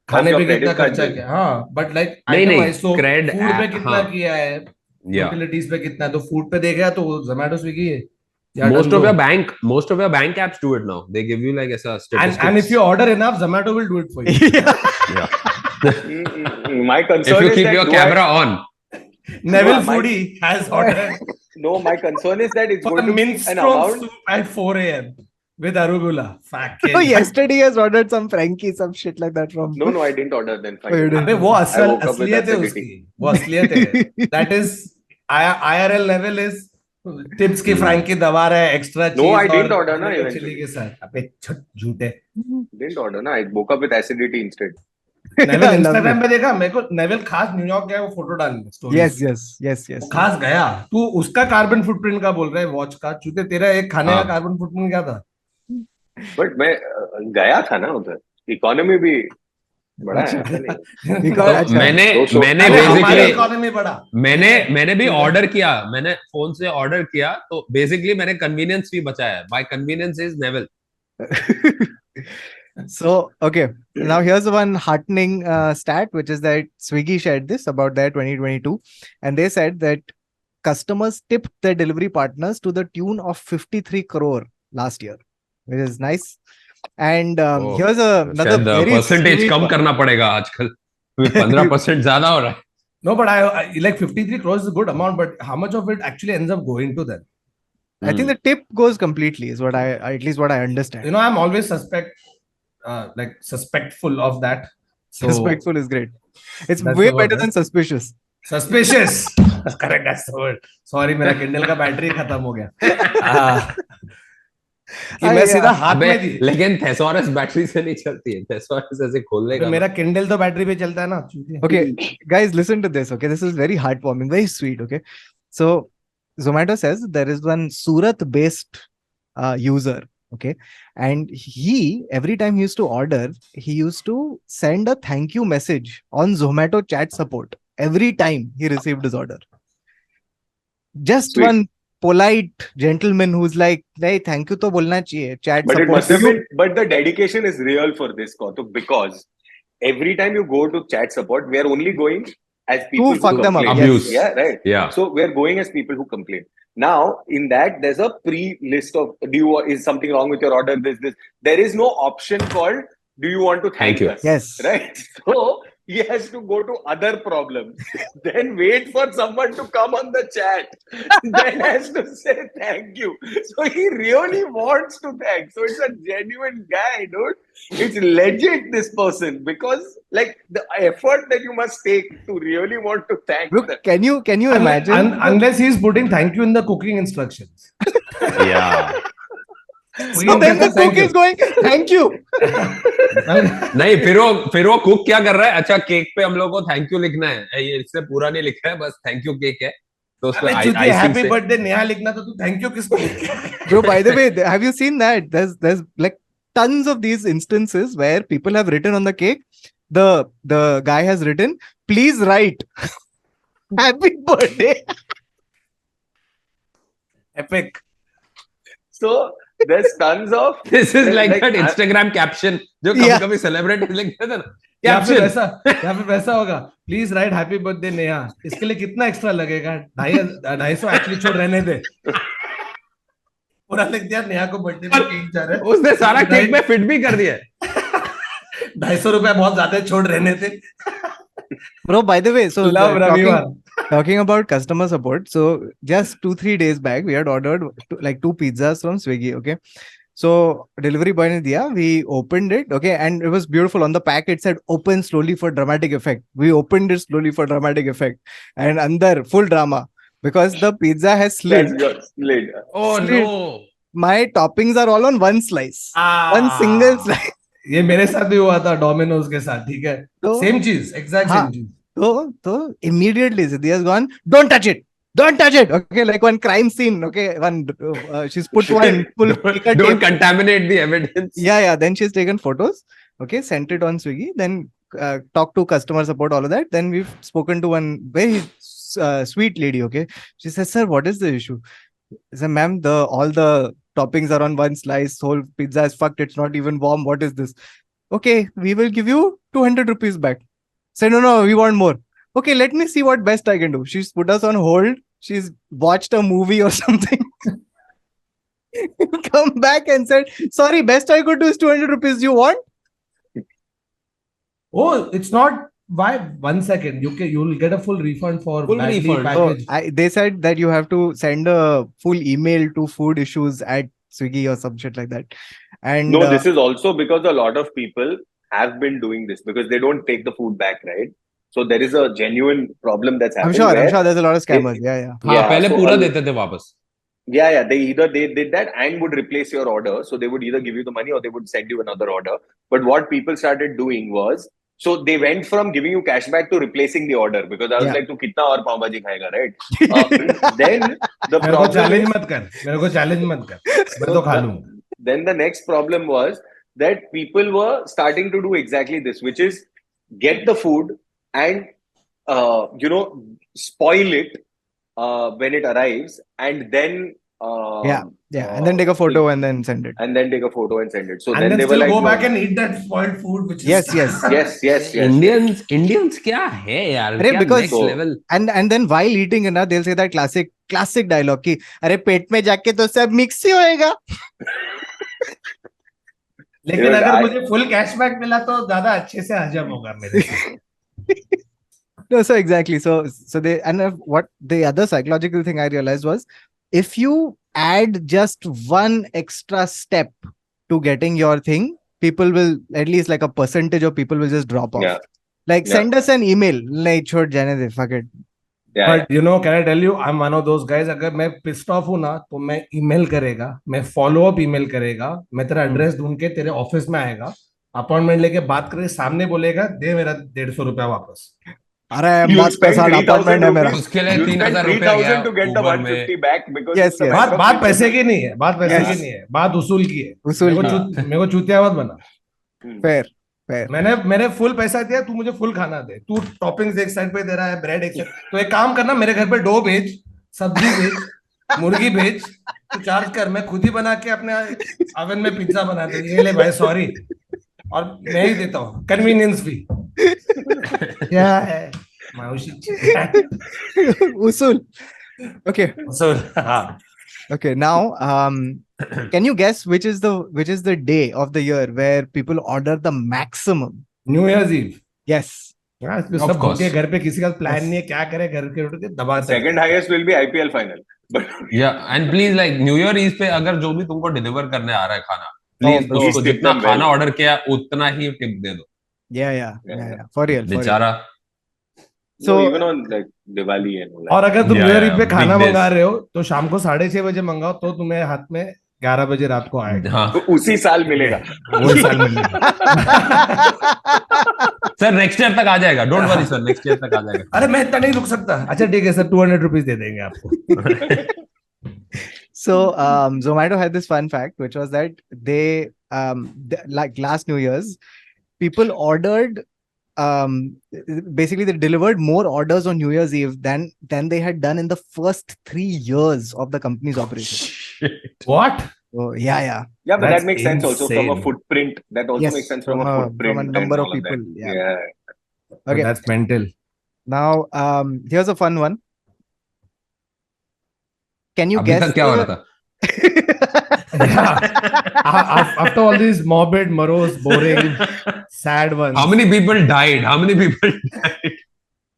खाने your पे कितना credit card खर्चा bill. किया. हाँ, बट लाइक नहीं, नहीं, आइटम तो cred फूड पे app, कितना हाँ. किया है, Yeah. यूटिलिटीज पे कितना है, तो फूड पे देखेगा तो जोमेटो स्विगी है. या Most डन of दो. most of your bank apps do it now. They give you like ऐसा statistics. And if you order enough, Zomato will do it for you. Yeah. My If concern you is keep that your do camera on. Neville my- Foodie has ordered No, my concern is that it's for going a to be an minstrel amount. soup at 4 a.m. with arugula. So yesterday he has ordered some Frankie, some shit like that from. No, I didn't order then. Oh, you Finally. didn't? अबे वो I असल woke up with असलियत है acidity. उसकी, वो असलियत है. That is IRL level is tips की फ्रैंकी दबा रहा है एक्स्ट्रा चीज. No, I didn't order ना चिली eventually. के साथ. अबे झूठे. Didn't order, na. I woke up with acidity instead. Neville I love Instagram it. पे देखा मेरे को. नेविल खास न्यूयॉर्क गया, वो फोटो डालने स्टोरी. Yes. खास गया. तू उसका कार्बन फुटप्रिंट का बोल रहा है, वॉच का. चूते तेरा एक खाने का हाँ. कार्बन फुटप्रिंट क्या था? But मैं गया था ना उधर. इकोनॉमी भी बड़ा है. ऐसा नहीं. तो अच्छा. मैंने अरे हमारी basically इकोनॉमी बड़ा. मैंने भी ऑर्डर किया. मैंने फोन से ऑर्डर किया तो बेसिकली मैंने कन्वीनियंस भी बचाया. My convenience is naval. So, okay. Now here's one heartening stat, which is that Swiggy shared this about their 2022. And they said that customers tipped their delivery partners to the tune of 53 crore last year, which is nice. And here's another शायद very percentage sweet कम one. करना पड़ेगा आजकल. 15% ज्यादा हो रहा है. No, but I like 53 crores is a good amount, but how much of it actually ends up going to them? I think the tip goes completely, is what at least what I understand. You know, I'm always suspectful of that. So Respectful is great. It's That's way the word, better than right? suspicious. suspicious. Correct, that's the word. Sorry, मेरा Kindle का battery खत्म हो गया. कि मैं सीधा हाथ अबे में दी. लेकिन थेसॉरस बैटरी से नहीं चलती है. थेसॉरस ऐसे खोलने का. मेरा Kindle तो बैटरी पे चलता है ना. Okay, guys, listen to this. Okay, this is very heartwarming, very sweet. Okay, so Zomato says there is one Surat-based user. Okay, and he every time he used to order, he used to send a thank you message on Zomato chat support every time he received his order. Just Sweet. one polite gentleman who's like, "Hey, thank you to bolna chahiye." Chat But it support. must have been. But the dedication is real for this, Kautuk, because every time you go to chat support, we are only going as people who fuck them up. complain. Abuse. Yeah, right. Yeah. So we are going as people who complain. Now, in that, there's a pre-list of is something wrong with your order? This. There is no option called do you want to thank Thank you. us? Yes. Right. So he has to go to other problems, then wait for someone to come on the chat, then has to say thank you. So he really wants to thank. So it's a genuine guy, dude. It's legit, this person, because like the effort that you must take to really want to thank them. Look, can you imagine? Unless he's putting thank you in the cooking instructions. Yeah. So then the cook is going, thank you. नहीं फिर वो cook क्या कर रहा है. अच्छा cake पे हम लोग को थैंक यू लिखना है. ये इससे पूरा नहीं लिखा है, बस थैंक यू केक है तो उसमें हैप्पी बर्थडे नेहा लिखना तो तू थैंक यू किसको लिखेगा? Bro, by the way, have you seen that? There's like tons of these instances where people have written on the cake. The guy has written, please write happy birthday. Epic. So there's tons of This is like that I- Instagram caption जो Yeah. कभी celebrity लिखते थे ना. या फिर Caption. वैसा होगा, please right happy birthday Neha. इसके लिए कितना एक्स्ट्रा लगेगा? 250 एक्चुअली छोड़ रहने दे. पूरा लिख दिया नेहा को बर्थडे में केक जा रहा है. उसने सारा केक में फिट भी कर दिया. 250 रुपया बहुत ज्यादा है, छोड़ रहने थे. Bro, by the way, so Love Ravivar. talking about customer support. So just 2-3 days back, we had ordered like 2 pizzas from Swiggy. Okay. So delivery boy ne diya, we opened it, okay, and it was beautiful. On the pack it said open slowly for dramatic effect. We opened it slowly for dramatic effect, and andar full drama because the pizza has slid. That's your slid. Oh Slid. no. My toppings are all on one slice, one single slice. ये मेरे साथ भी हुआ था Domino's के साथ, ठीक है, तो सेम चीज, एग्जैक्ट हाँ, सेम चीज. तो immediately Sidhi has gone, don't touch it. Don't touch it. Okay, like one crime scene. Okay, one she's put one full. Don't contaminate the evidence. Yeah. Then she's taken photos. Okay, sent it on Swiggy. Then talked to customer support, all of that. Then we've spoken to one very sweet lady. Okay, she says, "Sir, what is the issue?" I said, "Ma'am, all the toppings are on one slice. Whole pizza is fucked. It's not even warm. What is this?" Okay, we will give you 200 rupees back. Said, no, we want more. Okay, let me see what best I can do. She's put us on hold. She's watched a movie or something. Come back and said, sorry, best I could do is 200 rupees. You want? Oh, it's not. Why? 1 second. You'll get a full refund for Full badly refund. packaged. They said that you have to send a full email to food issues at Swiggy or some shit like that. And No, this is also because a lot of people have been doing this because they don't take the food back, right? So there is a genuine problem that's I'm happening. sure there's a lot of scammers. Yeah. हाँ, पहले so पूरा देते थे वापस. Yeah. They did that and would replace your order. So they would either give you the money or they would send you another order. But what people started doing was, so they went from giving you cashback to replacing the order because I was like, "Tu kitna aur pav bhaji khayega," right? Then the मेरे को problem challenge is, मत कर. मेरे को challenge मत कर. मैं तो खा लूँ. then the next problem was that people were starting to do exactly this, which is get the food and spoil it when it arrives, and then and then take a photo and then send it. So And then then they were still like, go no. back and eat that spoiled food, which is Yes. Indians क्या है यार? अरे क्या because next level? and then while eating ना they'll say that classic dialogue कि अरे पेट में जाके तो सब मिक्स ही होएगा. लेकिन अगर मुझे फुल कैशबैक मिला तो ज्यादा अच्छे से हजम होगा मेरे से. No, so exactly. So they, and what the other psychological thing I realized was, if you add just one extra step to getting your thing, people will, at least like a percentage of people will just drop off. Yeah. Like send us an email. Like, chhod jane de, fuck it. But you know, can I tell you, I'm one of those guys. अगर मैं pissed off हूँ ना, तो मैं email करेगा, मैं follow up email करेगा, मैं तेरा address ढूंढ के तेरे ऑफिस में आएगा, अपॉइंटमेंट लेके बात करे, सामने बोलेगा दे मेरा 150 रुपया वापस. अरे मस्त पैसा अपॉइंटमेंट है मेरा. उसके लिए 3,000 रुपए to get the 150 back because Yes. बात पैसे की नहीं है, बात उसूल की है. मेरे को चूतिया मत बना. Fair. मैंने फुल पैसा दिया, तू मुझे फुल खाना दे. तू टॉपिंग्स एक साइड पे दे रहा है, ब्रेड एक साइड. तो एक काम करना, मेरे घर पे डो भेज, सब्जी भेज, मुर्गी भेज, तू चार्ज कर, मैं खुद ही बना के अपने ओवन में पिज्जा बना दे. ये ले भाई, सॉरी, और मैं ही देता हूँ कन्वीनियंस फी. क्या है माउशी? Usul. Okay. So हाँ. Okay, now can you guess which is the day of the year where people order the maximum? New Year's Eve. Yes. सब भूखे घर पे, किसी का प्लान नहीं है, क्या करे, घर के उठ के दबा. Second highest will be IPL final. But and please like New Year Eve पे अगर जो भी तुमको डिलीवर करने आ रहा है खाना, प्लीज उसको जितना खाना ऑर्डर किया उतना ही टिप दे दो. Yeah. For real. बेचारा. So even on like Diwali and all that. और अगर तुम न्यू ईयर ईव पे खाना big मंगा रहे हो तो शाम को 6:30 बजे मंगाओ, तो तुम्हें हाथ में 11 बजे रात को आएगा. हाँ. तो उसी साल मिलेगा. वही साल मिलेगा. सर नेक्स्ट ईयर तक आ जाएगा, don't worry sir, next year तक आ जाएगा. अरे मैं इतना नहीं रुक सकता. अच्छा ठीक है सर, 200 रुपीज दे देंगे आपको. So Zomato had this fun fact, which was that they like last New Year's, people ordered basically they delivered more orders on New Year's Eve than they had done in the first 3 years of the company's operation. Shit. What? So yeah. Yeah, but That's that makes sense also from a insane. footprint. That also Yes, makes sense from a footprint. from a number and of all people. that. Yeah. Okay. Okay. That's mental. Now here's a fun one. Can you अभी guess? तक क्या हो रहा था? After all these morbid, morose, boring, sad ones. How many people died?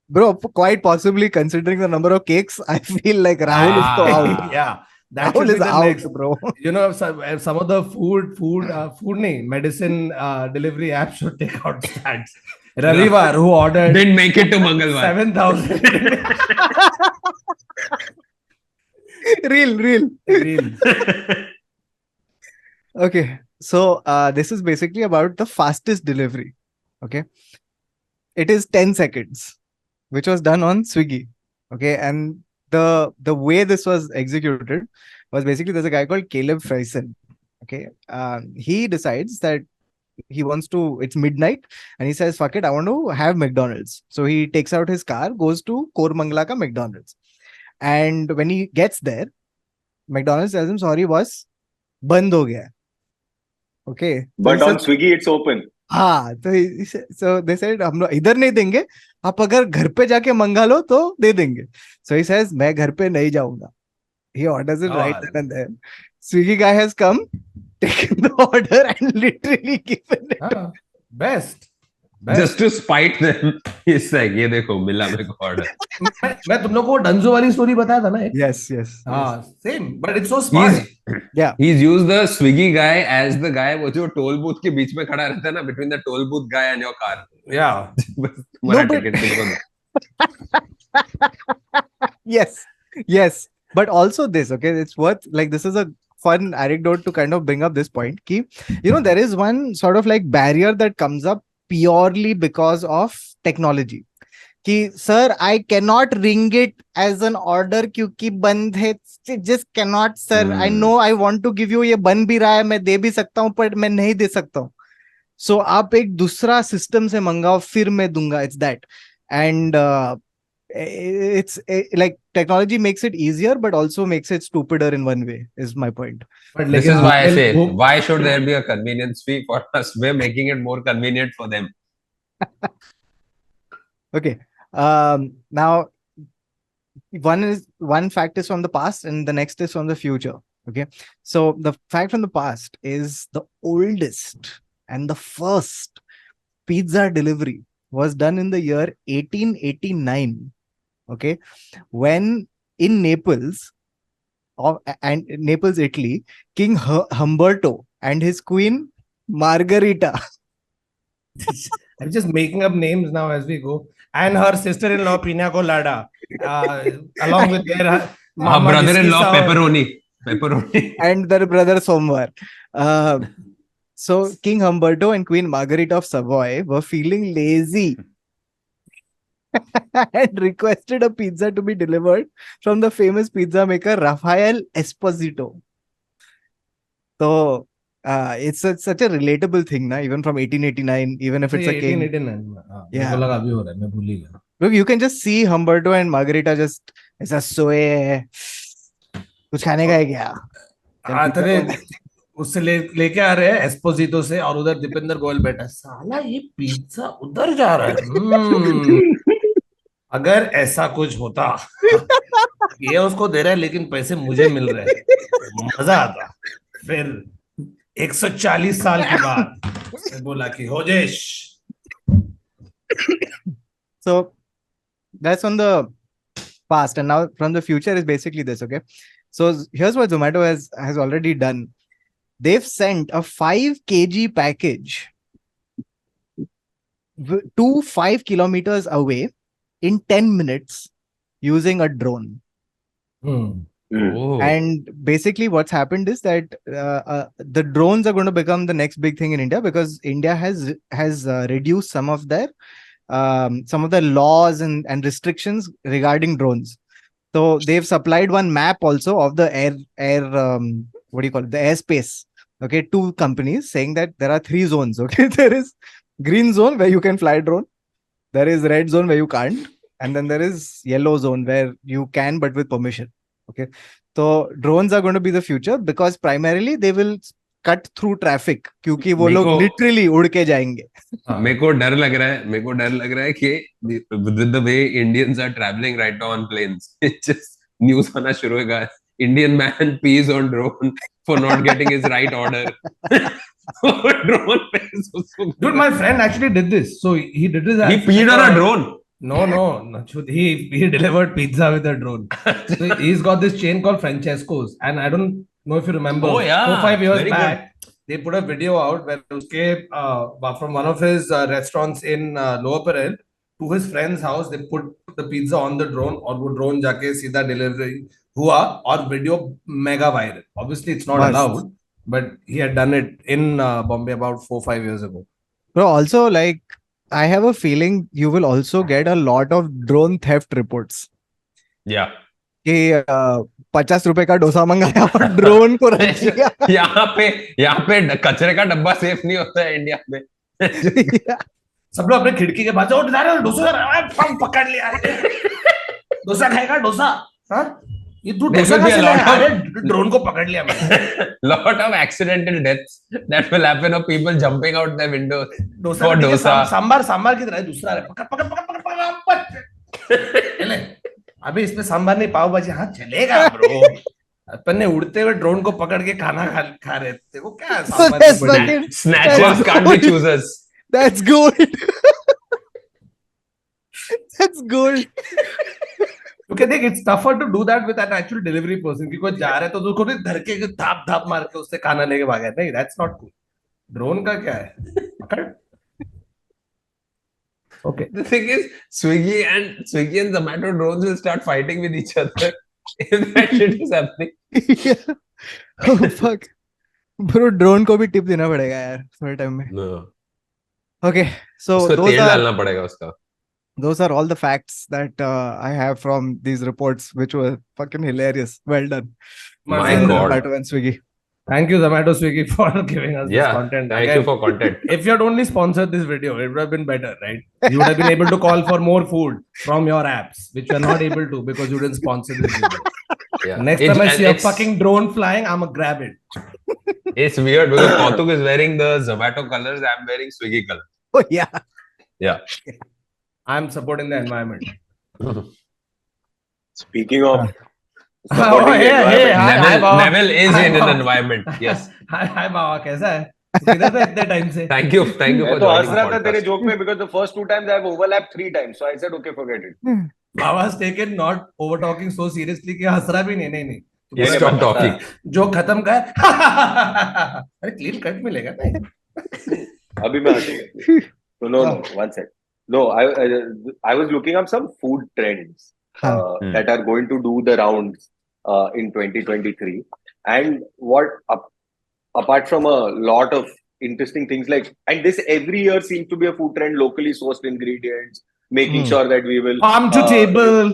Bro, quite possibly considering the number of cakes, I feel like Rahul is so out. Yeah. That Rahul should be is the out, next. bro. You know, some of the food, nahi, medicine delivery apps should take out stats. Ravivar, who ordered Didn't make it to Mangalwar. 7,000 Real. reels. Okay. So this is basically about the fastest delivery. Okay. It is 10 seconds, which was done on Swiggy. Okay. And the way this was executed was basically there's a guy called Caleb Friesen. Okay. He decides that he wants to, it's midnight, and he says, fuck it, I want to have McDonald's. So he takes out his car, goes to Kormangla ka McDonald's. And when he gets there, McDonald's tells him, sorry boss, बंद हो गया. Okay. So But he on says, Swiggy, it's open. हाँ, so they said हम लोग इधर नहीं देंगे, आप अगर घर पे जाके मंगा लो तो दे देंगे. So he says मैं घर पे नहीं जाऊंगा. He orders it right then and there. Swiggy guy has come, taken the order and literally given it. Best. Just to spite them. He's like, ये देखो मिला मेरे को order. मैं तुम लोग को डंजो वाली स्टोरी बताया था ना एक? Yes. हाँ, same, but it's so smart. He's used the Swiggy guy as the guy वो जो toll booth के बीच में खड़ा रहता है ना, between the toll booth guy and your car. Yeah. तुम्हारा ticket तुमको दो. Yes. But also this, okay, it's worth, like, this is a fun anecdote to kind of bring up this point. Ki, you know, there is one sort of like barrier that comes up purely because of technology. Ki, sir, I cannot ring it as an order क्योंकि बंद है. Just cannot, sir. I know I want to give you, ये बन भी रहा है, मैं दे भी सकता हूँ, पर मैं नहीं दे सकता हूँ. So आप एक दूसरा system से मंगाओ, फिर मैं दूंगा. It's that. And it's like technology makes it easier, but also makes it stupider in one way, is my point. But This is why I say, why should there be a convenience fee for us? We're making it more convenient for them. Okay. Now, one fact is from the past and the next is from the future. Okay. So the fact from the past is the oldest and the first pizza delivery was done in the year 1889. Okay. When in Naples, Italy, King Humberto and his queen Margherita. I'm just making up names now as we go. And her sister-in-law Pina Colada, along with their brother-in-law Pepperoni, and their brother Somvar. So King Humberto and Queen Margherita of Savoy were feeling lazy and requested a pizza to be delivered from the famous pizza maker Raphael Esposito. So it's such a relatable thing, na? Even from 1889, even if it's a king. 1889. Yeah. Look, you can just see Humberto and Margherita just, ऐसा सोए कुछ खाने का है क्या? उससे लेके आ रहे हैं एस्पोजितो से, और उधर दीपेंद्र गोयल बैठा, साला ये पिज्जा उधर जा रहा है. अगर ऐसा कुछ होता, ये उसको दे रहा है लेकिन पैसे मुझे मिल रहे हैं, मजा आता. फिर 140 साल के बाद बोला कि होजेश. So that's on the past, and now from the future is basically this. Okay, so here's what Zomato has already done. They've sent a 5 kg package to 5 kilometers away in 10 minutes using a drone. Oh. And basically what's happened is that the drones are going to become the next big thing in India, because India has reduced some of the laws and restrictions regarding drones. So they've supplied one map also of the what do you call it, the airspace, okay, to companies, saying that there are 3 zones. Okay, there is green zone where you can fly drone, there is red zone where you can't, and then there is yellow zone where you can but with permission. Okay, so drones are going to be the future, because primarily they will cut through traffic, क्योंकि वो लोग literally उड़ के जाएंगे. मेरे को डर लग रहा है कि with the way Indians are traveling right now on planes, it just news आना शुरू होगा. Indian man pees on drone for not getting his right order. Dude, my friend actually did this. So he did this. He peed on a drone. No. He delivered pizza with a drone. So he's got this chain called Francesco's, and I don't know if you remember. Oh yeah, 4-5 years very back, they put a video out where uske, from one of his restaurants in Lower Parel to his friend's house, they put the pizza on the drone, और वो drone जाके सीधा delivery हुआ और video mega viral. Obviously, it's not Must. allowed, but he had done it in Bombay about 4-5 years ago. Bro, also, like, I have a feeling you will also get a lot of drone theft reports. good. Yeah. कि 50 रुपए का डोसा मंगाया और drone को रख दिया. यहाँ पे कचरे का डब्बा सेफ नहीं होता है इंडिया में. सब लोग अपने खिड़की के पास डोसा पकड़ लिया. डोसा खाएगा डोसा. हाँ, ये तू डोसा खा लिया. अरे ड्रोन को पकड़ लिया मैंने. Lot of accidental deaths that will happen of people jumping out their windows dosa for dosa. Sambar की तरह दूसरा है. पकड़. अभी इसमें सांबार नहीं पाव भाजी. हाँ चलेगा ब्रो. अपन ने उड़ते हुए ड्रोन को पकड़ के खाना खा रहे थे. वो क्या sambar. Snatchers can't be choosers. That's good. That's good. Okay, देख, it's tougher to do that with an actual delivery person. कि कोई जा रहा है तो उसको नहीं धर के धाप मार के उससे खाना लेके भागा. नहीं, that's not cool. ड्रोन का क्या है? पकड़. Okay. The thing is, Swiggy and Zomato drones will start fighting with each other if that shit is happening. Yeah. Oh fuck. Bro, drone को भी टिप देना पड़ेगा यार थोड़े टाइम में. No. Okay, so उसको तेल डालना पड़ेगा उसका. those are all the facts that I have from these reports, which were fucking hilarious. Well done. My Thank you, God. Zomato and Swiggy. Thank you, Zomato, Swiggy, for giving us this content. Thank you for content. If you had only sponsored this video, it would have been better, right? You would have been able to call for more food from your apps, which you're not able to because you didn't sponsor this video. Yeah. Next time I see a fucking drone flying, I'm gonna grab it. It's weird because Kautuk is wearing the Zomato colors, I'm wearing Swiggy colors. Oh, yeah. Yeah. I'm supporting the environment. Speaking of Neville is in an environment. Yes. Hi, Bawa. कैसा है? किधर था इतने time से? Thank you for मैं तो joining हंस रहा था the तेरे podcast. जोक में because the first 2 times I've overlapped 3 times, so I said okay, forget it. Bawa's taken not over talking so seriously कि हंस रहा भी नहीं. Yes, stop talking. जो खत्म का है. अरे clean cut मिलेगा नहीं? अभी मैं हंसूंगा. So no, one sec. No, I was looking up some food trends that are going to do the rounds in 2023, and apart from a lot of interesting things like, and this every year seems to be a food trend, locally sourced ingredients, making sure that we will farm to table.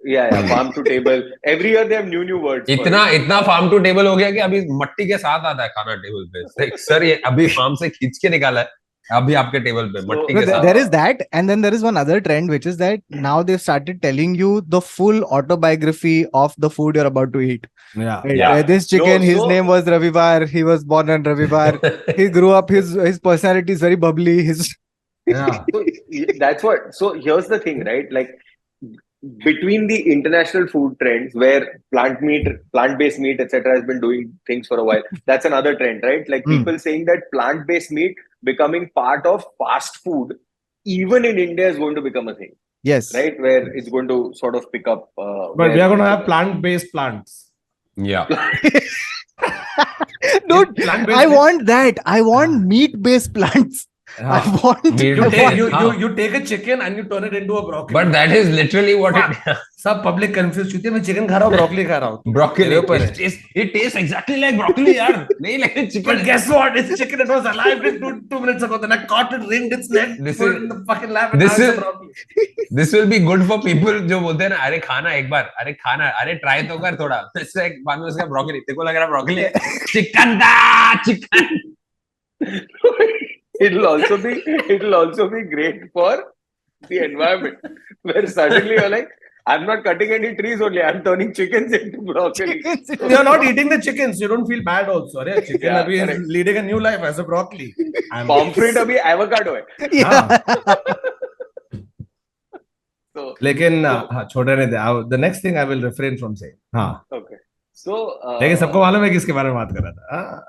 Yeah, farm to table. Every year they have new words. इतना farm to table हो गया कि अभी मट्टी के साथ आता है खाना टेबल पे. सर ये अभी farm से खींच के निकाला है. अभी आपके टेबल पे मट्टी के साथ. There is that, and then there is one other trend, which is that now they've started telling you the full autobiography of the food you're about to eat. Yeah. Right? This chicken, his name was Ravivar. He was born on Ravivar. He grew up. His personality is very bubbly. Yeah. So that's what. So here's the thing, right? Like between the international food trends where plant-based meat, etc., has been doing things for a while. That's another trend, right? Like people saying that plant-based meat becoming part of fast food, even in India, is going to become a thing. Yes. Right? Where it's going to sort of pick up. But we are going to have plant-based plants. Yeah. Dude, I want that. I want meat-based plants. I want you take a chicken and you turn it into a broccoli. But that is literally what it. सब public confused होती है. मैं chicken खा रहा हूँ, broccoli खा रहा हूँ. Broccoli. It tastes exactly like broccoli, यार. नहीं like chicken. But guess what? It's chicken. It was alive 2 minutes ago. Then I caught it, wringed its neck, put it in the fucking lab, and now it's a broccoli. This will be good for people जो बोलते हैं ना, अरे खाना एक बार, अरे try तो कर थोड़ा. इससे बाद में उसका broccoli. तेरे को लग रहा broccoli. Chicken. It'll also be great for the environment, where suddenly you're like, I'm not cutting any trees only, I'm turning chickens into broccoli. You're not eating the chickens, you don't feel bad also. अरे chicken is leading a new life as a broccoli. Pomfret अभी avocado है. So, लेकिन छोड़ने दे. The next thing I will refrain from saying. हाँ. Okay. So लेकिन सबको मालूम है किसके बारे में बात कर रहा था.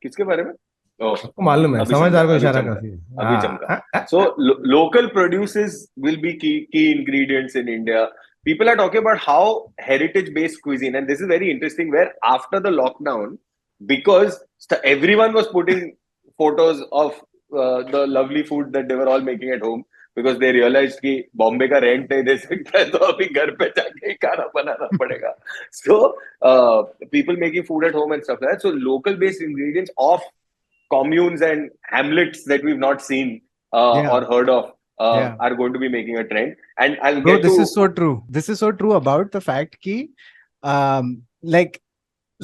किसके बारे में? Oh, आपको मालूम है, अभी समझदार को समझा, इशारा अभी काफी है. अभी हाँ, चमका. So local produces will be key ingredients in India. People are talking about how heritage-based cuisine, and this is very interesting. Where after the lockdown, because everyone was putting photos of the lovely food that they were all making at home, because they realized कि बॉम्बे का rent नहीं दे सकता है, तो अभी घर पे जाके ही खाना बनाना पड़ेगा. So people making food at home and stuff like that. So local based ingredients of communes and hamlets that we've not seen Yeah. or heard of Yeah. are going to be making a trend. And I'll Bro, get this to is so true. This is so true about the fact ki, like,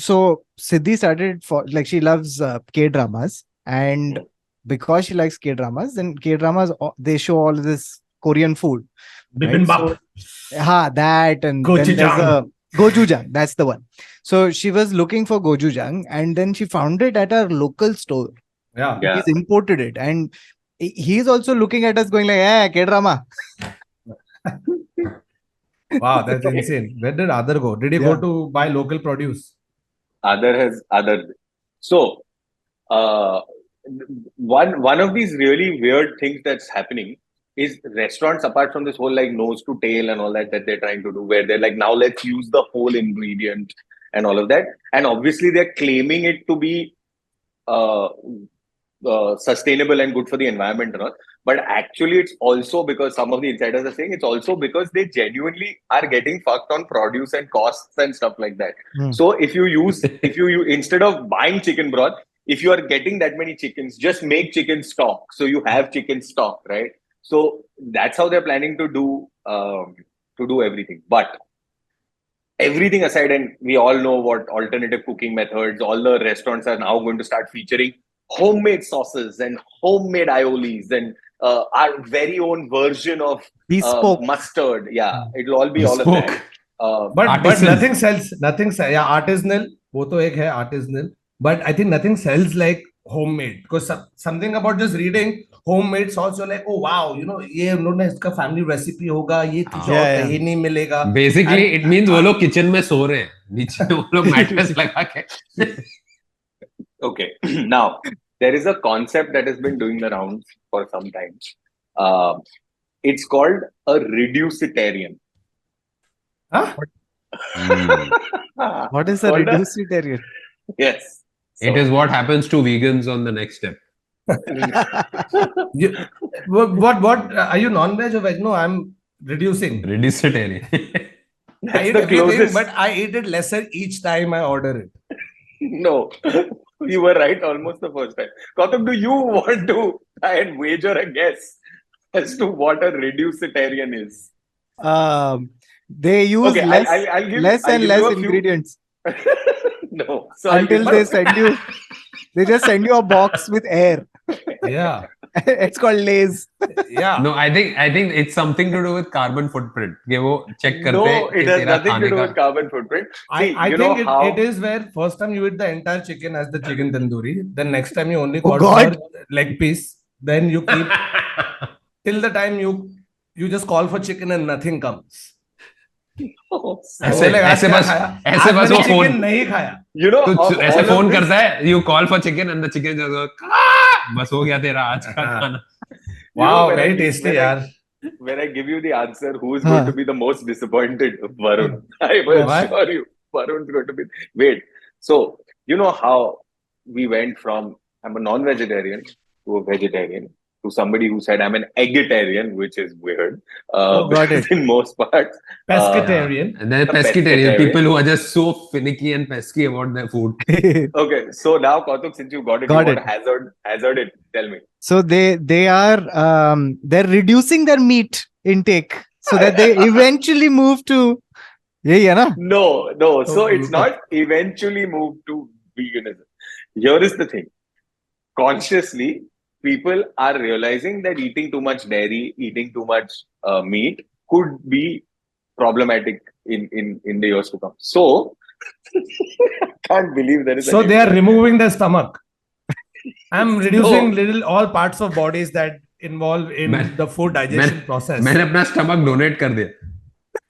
so Sidhi started for, like, she loves K dramas, and because she likes K dramas, then K dramas they show all this Korean food, right? bibimbap, That, and then there's gochujang. a gochujang. That's the one. So she was looking for gochujang, and then she found it at our local store. Yeah. Yeah. He's imported it, and he's also looking at us going like, "Hey, K drama." Wow, that's insane. Where did Aadar go? Did he go Yeah. to buy local produce? Aadar has Aadar. So one of these really weird things that's happening is restaurants, apart from this whole like nose to tail and all that they're trying to do, where they're like, now let's use the whole ingredient and all of that. And obviously they're claiming it to be sustainable and good for the environment and all. But actually, it's also because some of the insiders are saying it's also because they genuinely are getting fucked on produce and costs and stuff like that. Hmm. So if you instead of buying chicken broth, if you are getting that many chickens, just make chicken stock. So you have chicken stock, right? So that's how they're planning to do everything. But everything aside, and we all know what alternative cooking methods, all the restaurants are now going to start featuring homemade sauces and homemade aiolis and our very own version of Bespoke. mustard. Yeah, it'll all be all of that. But Artisan. nothing sells. Yeah, artisanal. वो तो एक है artisanal. But I think nothing sells like homemade, because something about just reading homemade sauce, you're like, oh wow, you know, ये उन्होंने इसका family recipe होगा, ये तुझे और कहीं नहीं मिलेगा. बेसिकली And- इट मींस वो लोग किचन में सो रहे हैं, नीचे वो लोग मैट्रेस लगा के. Okay, now there is a concept that has been doing the rounds for some time. It's called a reducitarian. Huh? What is a Called reducitarian? Yes. It is what happens to vegans on the next step. You, what are you, non-veg or veg? No, I'm reducing. Reducitarian. I eat the everything, closest. but I eat it lesser each time I order it. No, you were right almost the first time. Kautuk, do you want to try and wager a guess as to what a reducitarian is? They use Okay, less, I'll give, less I'll and give less you a few- ingredients No. So I'll until give they you- send you. They just send you a box with air. Yeah, It's called Lay's. yeah. No, I think it's something to do with carbon footprint. कि वो check करते No, हैं कि it has तेरा nothing to खाने do का. with carbon footprint. See, I you think know how it is where first time you eat the entire chicken as the chicken tandoori, then next time you only Oh, call God. for leg piece, then you keep till the time you just call for chicken and nothing comes. ऐसे बोलेगा, आज ऐसे क्या बस खाया? ऐसे आज बस मैंने वो फोन chicken नहीं खाया. you know तो of ऐसे all of फोन this- करता है, you call for chicken and the chicken just goes, बस हो गया तेरा आज का खाना. you know, Wow, when I very give- tasty, when I- yaar. When I give you the answer, who is Huh. going to be the most disappointed? Varun. I will Why? assure you, Varun's going to be. Wait. So, you know how we went from I'm a non-vegetarian to a vegetarian to somebody who said I'm an eggitarian, which is weird. Oh, got because in most parts. Pescatarian. And then A pescatarian, pescatarian. people who are just so finicky and pesky about their food. Okay, so now Kautuk, since you got it, Got you it. want to hazard it. Tell me. So they are they're reducing their meat intake so that they eventually move to. Yeah, na? No. So it's not eventually moved to veganism. Here is the thing. Consciously, people are realizing that eating too much dairy, eating too much meat could be problematic in the years to come. So, I can't believe there is. So they are removing the stomach. I'm reducing No. little all parts of bodies that involve in Man- the food digestion process. मैंने अपना stomach donate कर दिया.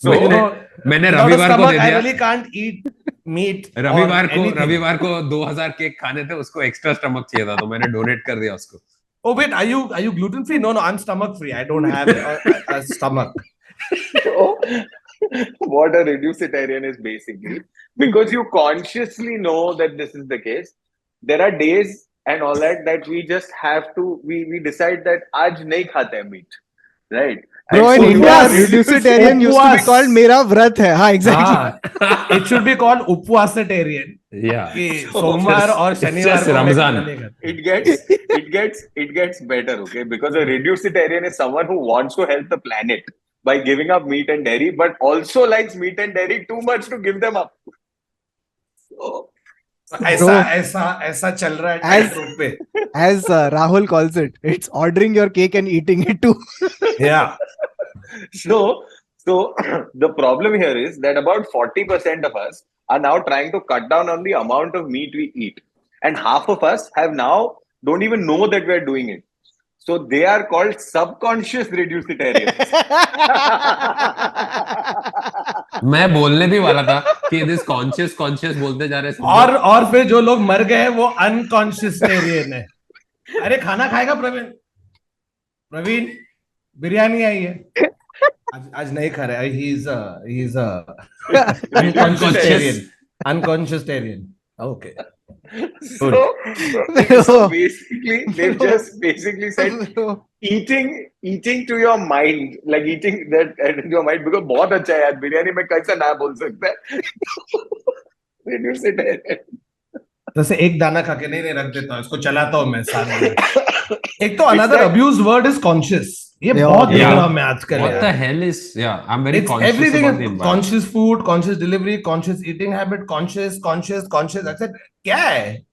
So you know, मैंने without a रविवार को stomach, they I दिया. really can't eat meat or anything. रविवार को 2000 केक खाने थे, उसको एक्स्ट्रा स्टमक चाहिए था, तो मैंने डोनेट कर दिया उसको. Oh wait, are you gluten free? No, I'm stomach free. I don't have a stomach. So, what a reducitarian is basically, because you consciously know that this is the case, there are days and all that we just have to, we decide that aaj nahi khate hain meat, right? Bro, And in so you India, are reducitarian used to be Upwas. called Mera Vrat hai. हाँ, exactly. It should be called upwasitarian. Yeah. कि सोमवार और शनिवार just को मैं Ramzan. खाना नहीं खाता. it gets better, okay? Because a reducitarian is someone who wants to help the planet by giving up meat and dairy, but also likes meat and dairy too much to give them up. So, ऐसा चल रहा है tight रूप पे. As Rahul calls it, it's ordering your cake and eating it too. Yeah. so the problem here is that about 40% of us are now trying to cut down on the amount of meat we eat, and half of us have now don't even know that we're doing it. So they are called subconscious reducitarians. मैं बोलने भी वाला था कि this conscious बोलते जा रहे हैं. और फिर जो लोग मर गए वो अनकॉन्शियसटेरियन है. अरे खाना खाएगा प्रवीण बिरयानी आई है आज नहीं खा रहा है. ही इज अनकॉन्शियसटेरियन. Okay. So basically, they've just basically said eating to your mind, like eating that into your mind, because बहुत अच्छा है यार बिरयानी में कैसा ना बोल सकता है. Reducitarian. जैसे एक दाना खा के नहीं रख देता हूँ, इसको चलाता हूँ मैं सारा दिन. एक तो another abused word is conscious. ये बहुत देख रहा हूँ मैं आजकल. What the hell is? Yeah, I'm very conscious everything about the is environment. conscious food, conscious delivery, conscious eating habit, conscious. I said क्या है?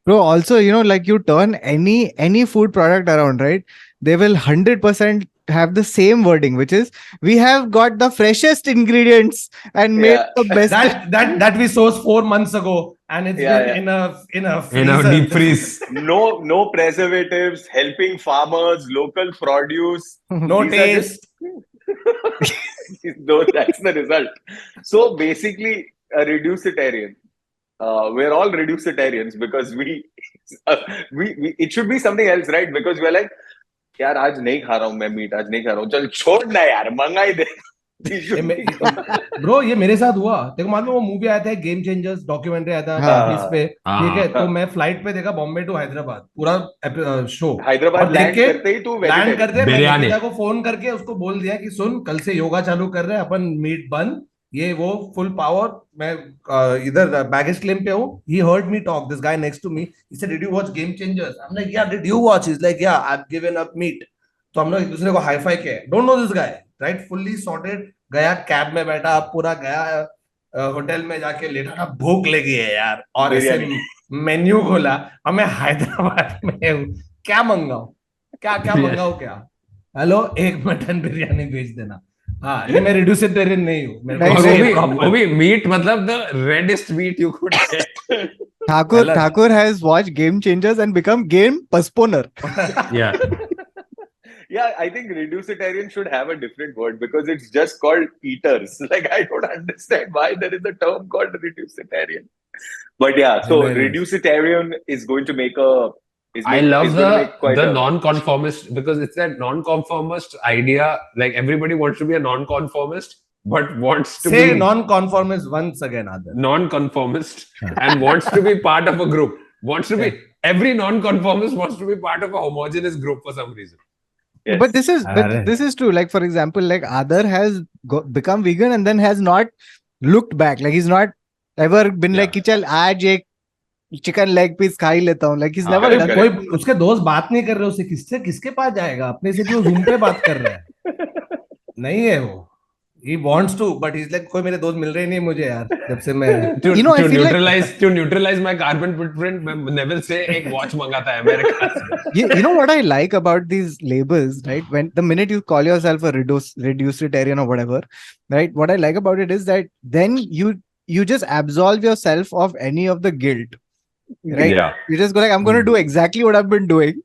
Bro, also, like you turn any food product around, right? They will 100% have the same wording, which is we have got the freshest ingredients and made the best. That we sourced 4 months ago, and it's been in a freezer. deep freeze. No preservatives, helping farmers, local produce. No taste. That's the result. So basically, a reducitarian. We're all reducitarians because we it should be something else, right? Because we're like, यार आज नहीं खा रहा हूँ मैं meet, आज नहीं खा रहा हूँ, चल छोड़ ना यार, मंगाई दे. ब्रो ये मेरे साथ हुआ. देखो मालूम वो मूवी आया था गेम चेंजर्स, डॉक्यूमेंट्री आया था नेटफ्लिक्स पे. ठीक है, तो मैं फ्लाइट पे देखा बॉम्बे टू हैदराबाद पूरा शो. हैदराबाद लैंड करते ही तू लैंड करते बिरयानी को फोन करके उसको बोल दिया कि सुन कल से योगा चालू कर रहे हैं अपन, मीट बंद, ये वो फुल पावर. मैं इधर बैगेज क्लेम पे हूँ. He heard me talk. This guy next to me, he said, "Did you watch Game Changers?" I'm like, "Yeah, did you watch?" He's like, "Yeah, I've given up meat." तो हम लोग एक दूसरे को hi fi किए. Don't know this guy, right? Fully sorted. गया cab में बैठा, पूरा गया होटल में जाके लेटा ना, भूख लगी है यार, और ऐसे मेन्यू खोला और मैं हैदराबाद में हूँ, क्या मंगाऊं क्या. हेलो, एक मटन बिरयानी भेज देना. हाँ, नहीं मैं reducitarian नहीं हूँ. वो भी मीट मतलब the reddest meat you could get. Thakur has watched Game Changers and become game postponer. Yeah, I think reducitarian should have a different word because it's just called eaters. Like I don't understand why there is a term called reducitarian. But yeah, so reducitarian is going to make a. I love the non-conformist, because it's that non-conformist idea. Like everybody wants to be a non-conformist, but wants to say be non-conformist once again, Aadar. Non-conformist and wants to be part of a group. Every non-conformist wants to be part of a homogeneous group for some reason. Yes. But this is true. Like for example, like Aadar has become vegan and then has not looked back. Like he's not ever been like, "Ki chal aaj ek chicken leg piece खा ही लेता हूँ." Like is never. कोई उसके दोस्त बात नहीं कर रहे उससे, किसके पास जाएगा? अपने से क्यों जूम पे बात कर रहा है? नहीं है वो. He wants to, but he's like, कोई मेरे दोस्त मिल रहे नहीं मुझे यार, जब से मैं to neutralize my carbon footprint, मैं Neville से एक watch मंगाता है अमेरिका से. You know what I like about these labels, right? When the minute you call yourself a reducitarian or whatever, right? What I like about it is that then you just absolve yourself of any of the guilt. Right? Yeah. You just go like, I'm going to do exactly what I've been doing.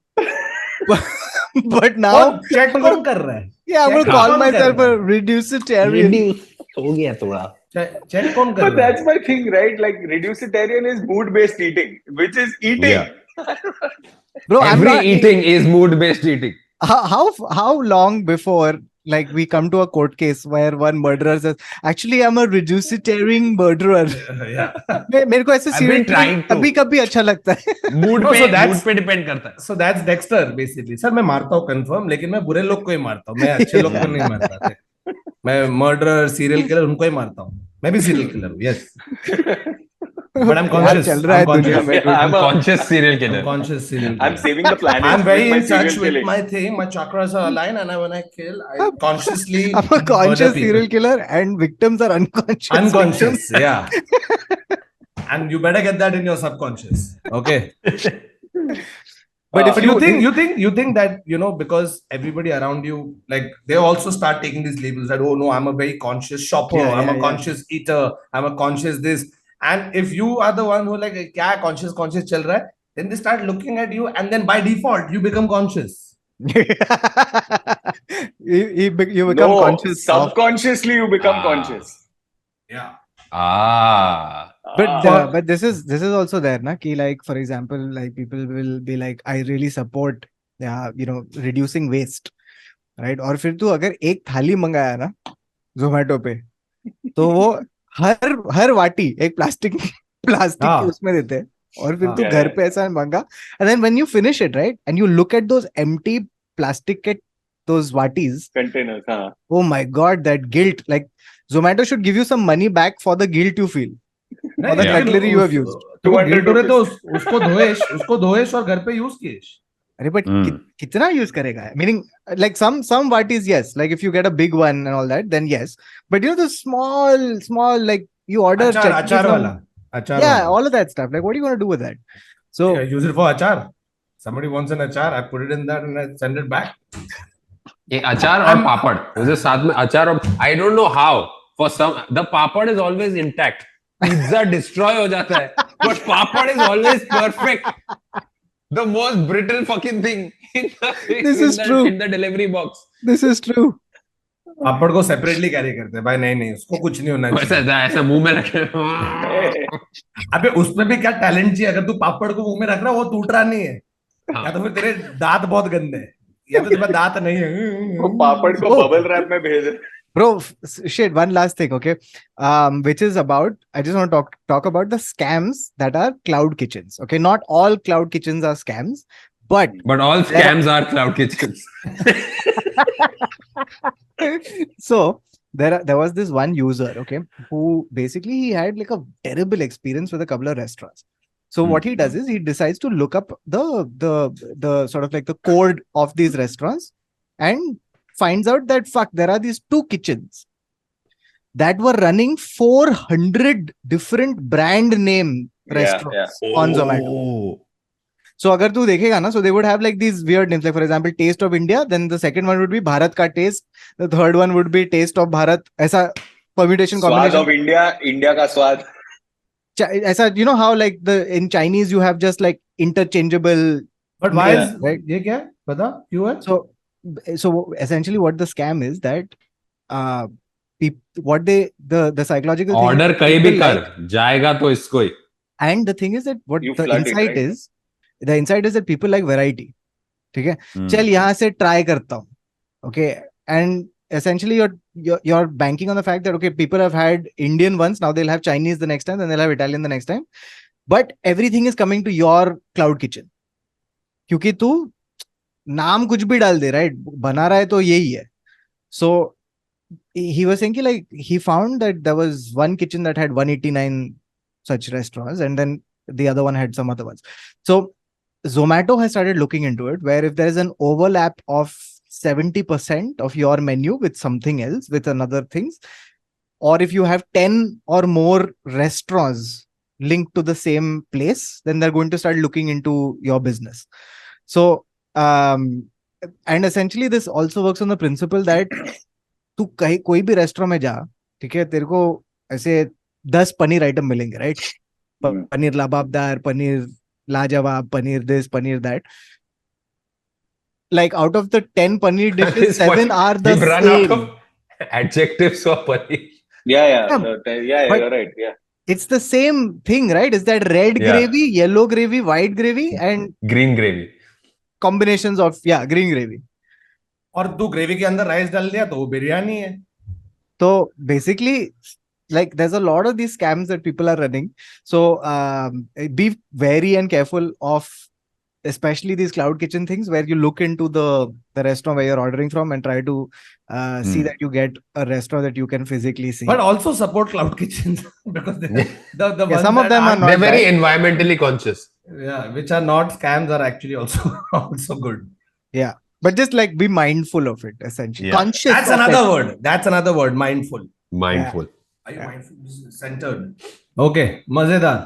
But now check कौन कर रहा है? Yeah, I'm going to call myself a reducitarian. हो गया थोड़ा. Check कौन कर But रहा है? that's my thing, right? Like reducitarian is mood-based eating, which is eating. Yeah. Bro, I'm Every not. eating is mood-based eating. How long before like we come to a court case where one murderer says, "Actually, I'm a reducitarian murderer." Yeah. मेरे को ऐसे I've been serious trying to. कभी कभी अच्छा लगता है. Mood No, पे so that's- mood पे डिपेंड करता है. So that's Dexter basically. Sir मैं मारता हूँ कंफर्म, लेकिन मैं बुरे लोग को ही मारता हूँ, मैं अच्छे लोग को नहीं मारता. मैं मर्डर सीरियल किलर उनको ही मारता हूँ. मैं भी सीरियल किलर हूँ. Yes. But I'm क्या conscious. चल रहा है I'm conscious. दुनिया में? Yeah, I'm conscious serial I'm killer. conscious serial I'm killer. saving the planet. I'm very with my in touch serial with killing. my thing. My chakras are aligned, and when I kill, I consciously I'm a conscious murder people. serial killer and victims are unconscious. Unconscious, yeah. And you better get that in your subconscious. Okay. But if But you you think that, you know, because everybody around you, like, they also start taking these labels that, oh no, I'm a very conscious shopper, Yeah, I'm yeah, a yeah. conscious eater, I'm a conscious this. And if you are the one who like, kya conscious chal raha hai, then they start looking at you, and then by default, you become conscious. you become No, conscious of. subconsciously you become Ah. conscious. Yeah. Ah. But this is also there, na? Ki like for example, like people will be like, I really support, you know, reducing waste, right? और फिर तू अगर एक थाली मंगाया ना जोमेटो पे, तो वो हर वाटी एक प्लास्टिक की हाँ. उसमें देते हैं, और फिर हाँ. तू Yeah, घर yeah. पे ऐसा मंगा, and then when you finish it, right, and you look at those empty plastic के those watis, Containers, huh? oh my god, that guilt. Like Zomato should give you some money back for the guilt you feel. नहीं, the लेकिन cutlery you have used. तो 200 guilt हो रहे तो rupees. उसको धोएश और घर पे यूज किएश. अरे but कितना यूज करेगा? Meaning like some watis, yes, like if you get a big one and all that, then yes, but you know the small like you order chutney अचार from- वाला. अचार yeah, वाला. all of that stuff. Like what are you going to do with that? So Yeah, use it for achar. Somebody wants an achar, I put it in that and I send it back. ये अचार और पापड़ मुझे साथ में अचार और I don't know how for some the papad is always intact. Pizza destroy हो जाता है, but papad is always perfect. The most brittle fucking thing in the delivery box. this is true. पापड़ को सेपरेटली कैरी करते हैं भाई. नहीं उसको कुछ नहीं होना चाहिए. ऐसा मुंह में रखे. अबे उसमें भी क्या टैलेंट चाहिए? अगर तू पापड़ को मुंह में रख रहा है, वो टूट रहा नहीं है, या तो फिर तेरे दांत बहुत गंदे हैं, या तो तेरे दांत नहीं है. वो पापड़ को बबल रैप में भेज. Bro, shit, one last thing, okay? Which is about, I just want to talk about the scams that are cloud kitchens. Okay, not all cloud kitchens are scams, but all scams are cloud kitchens. So there was this one user, okay, who basically he had like a terrible experience with a couple of restaurants. So what he does is he decides to look up the sort of like the code of these restaurants and finds out that there are these two kitchens that were running 400 different brand name restaurants on Zomato. So agar tu dekhega na, so they would have like these weird names, like for example Taste of India, then the second one would be Bharat ka Taste, the third one would be Taste of Bharat, aisa permutation स्वाद combination. of India, India का स्वाद. Aisa, you know how like in Chinese you have just like interchangeable. But why names, is right? ये क्या? पता क्यों है? So essentially what the scam is that what the psychological thing Order is, कहीं भी people कर जाएगा तो इसको ही. and the thing is that what You the flood it, insight right? is, the insight is that people like variety. ठीक है, Hmm. चल यहाँ से try करता हूँ, okay, and essentially you're banking on the fact that okay, people have had Indian once, now they'll have Chinese the next time, then they'll have Italian the next time, but everything is coming to your cloud kitchen क्योंकि तू नाम कुछ भी डाल दे, right, बना रहा है तो यही है. So he was saying like he found that there was one kitchen that had 189 such restaurants, and then the other one had some other ones. So Zomato has started looking into it, where if there is an overlap of 70% of your menu with something else, with another things, or if you have 10 or more restaurants linked to the same place, then they're going to start looking into your business. So and essentially this also works on the principle that तू कहीं कोई भी restaurant में जा, ठीक है, तेरे को ऐसे 10 पनीर आइटम मिलेंगे, राइट? पनीर लबाबदार, पनीर लाजवाब, paneer this, paneer that. Like out of the 10 paneer dishes, 7 are the We've run out same. of adjectives for paneer. Yeah, Yeah, but- you're right. Yeah. It's the same thing, right? Is that red Yeah. gravy, yellow gravy, white gravy, and Green gravy. combinations of green gravy. और तू gravy के अंदर rice डाल दिया तो वो बिरयानी है. So basically, like there's a lot of these scams that people are running. So be wary and careful of especially these cloud kitchen things where you look into the restaurant where you're ordering from and try to see that you get a restaurant that you can physically see. But also support cloud kitchens because the ones some of that them are aren't- not They're very bad. environmentally conscious. Yeah, which are not scams are actually also good. Yeah. But just like be mindful of it, essentially. Yeah. Conscious. That's of another it. word. That's another word. Mindful. Mindful. Are you Yeah. mindful? Centered. Okay, Mazedar.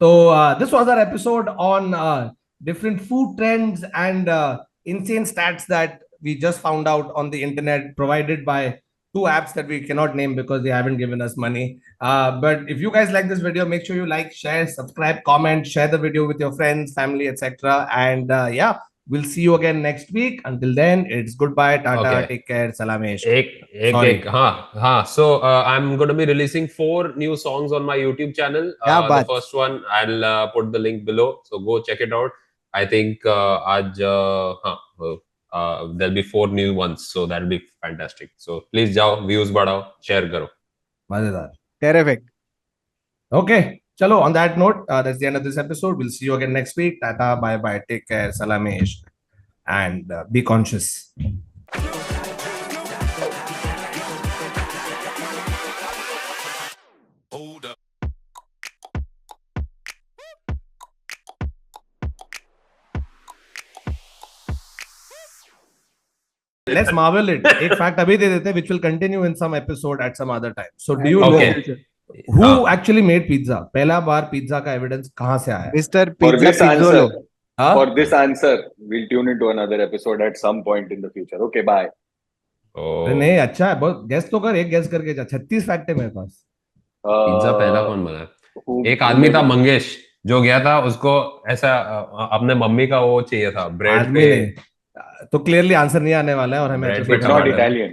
So this was our episode on different food trends and insane stats that we just found out on the internet, provided by two apps that we cannot name because they haven't given us money. But if you guys like this video, make sure you like, share, subscribe, comment, share the video with your friends, family, etc. And yeah, we'll see you again next week. Until then, it's goodbye, tata, Okay. take care, salamesh. एक हाँ. So I'm going to be releasing 4 new songs on my YouTube channel. Yeah, The but- first one I'll put the link below, so go check it out. I think there'll be 4 new ones, so that'll be fantastic. So please जाओ, views बढ़ाओ, share करो. Mazedar. Terrific. Okay. Chalo, on that note, that's the end of this episode. We'll see you again next week. Tata, bye bye. Take care. Salamesh. And be conscious. Let's marvel it. एक fact अभी दे देते, which will continue in some episode at some other time. So do you Okay. know who actually made pizza? पहला बार pizza का evidence कहाँ से आया? Mr. For Pizza this answer, Pizzolo. हाँ? for this answer, we'll tune into another episode at some point in the future. Okay, bye. अरे नहीं, अच्छा है, बहुत गेस तो कर, एक गेस करके जा. 36 फैक्ट है मेरे पास. पिज्जा पहला कौन बना? who- एक आदमी था मंगेश जो गया था, उसको ऐसा अपने मम्मी का वो चाहिए था ब्रेड आदमी पे. नहीं. तो क्लियरली आंसर नहीं आने वाला है और हमें Bread episode It's पे not खत्म करना है. Italian.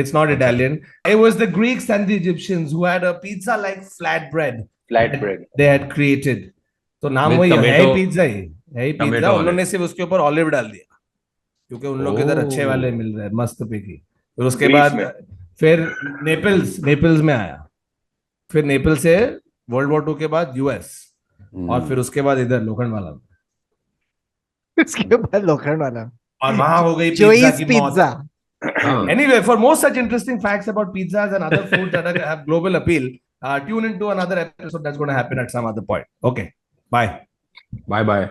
It's not Italian. It was the Greeks and the Egyptians who had a pizza like flatbread Flatbread. they had created. तो नाम With वही है tomato- पिज्जा ही है ही पिज्जा. tomato on उन्होंने it. सिर्फ उसके ऊपर ऑलिव डाल दिया क्योंकि उन लोग के इधर अच्छे Oh. वाले मिल रहे हैं मस्त पिकी. फिर उसके ग्रीस बाद में. फिर नेपल्स में आया. फिर नेपल से वर्ल्ड वॉर 2 के बाद यूएस और फिर उसके बाद इधर लोखंडवाला में. उसके बाद लोखंड वाला. और वहां हो गई पिज्जा Choice की pizza. मौत. Anyway, for more such interesting facts about pizzas and other foods that have global appeal, tune into another episode that's going to happen at some other point. Okay, bye. Bye bye.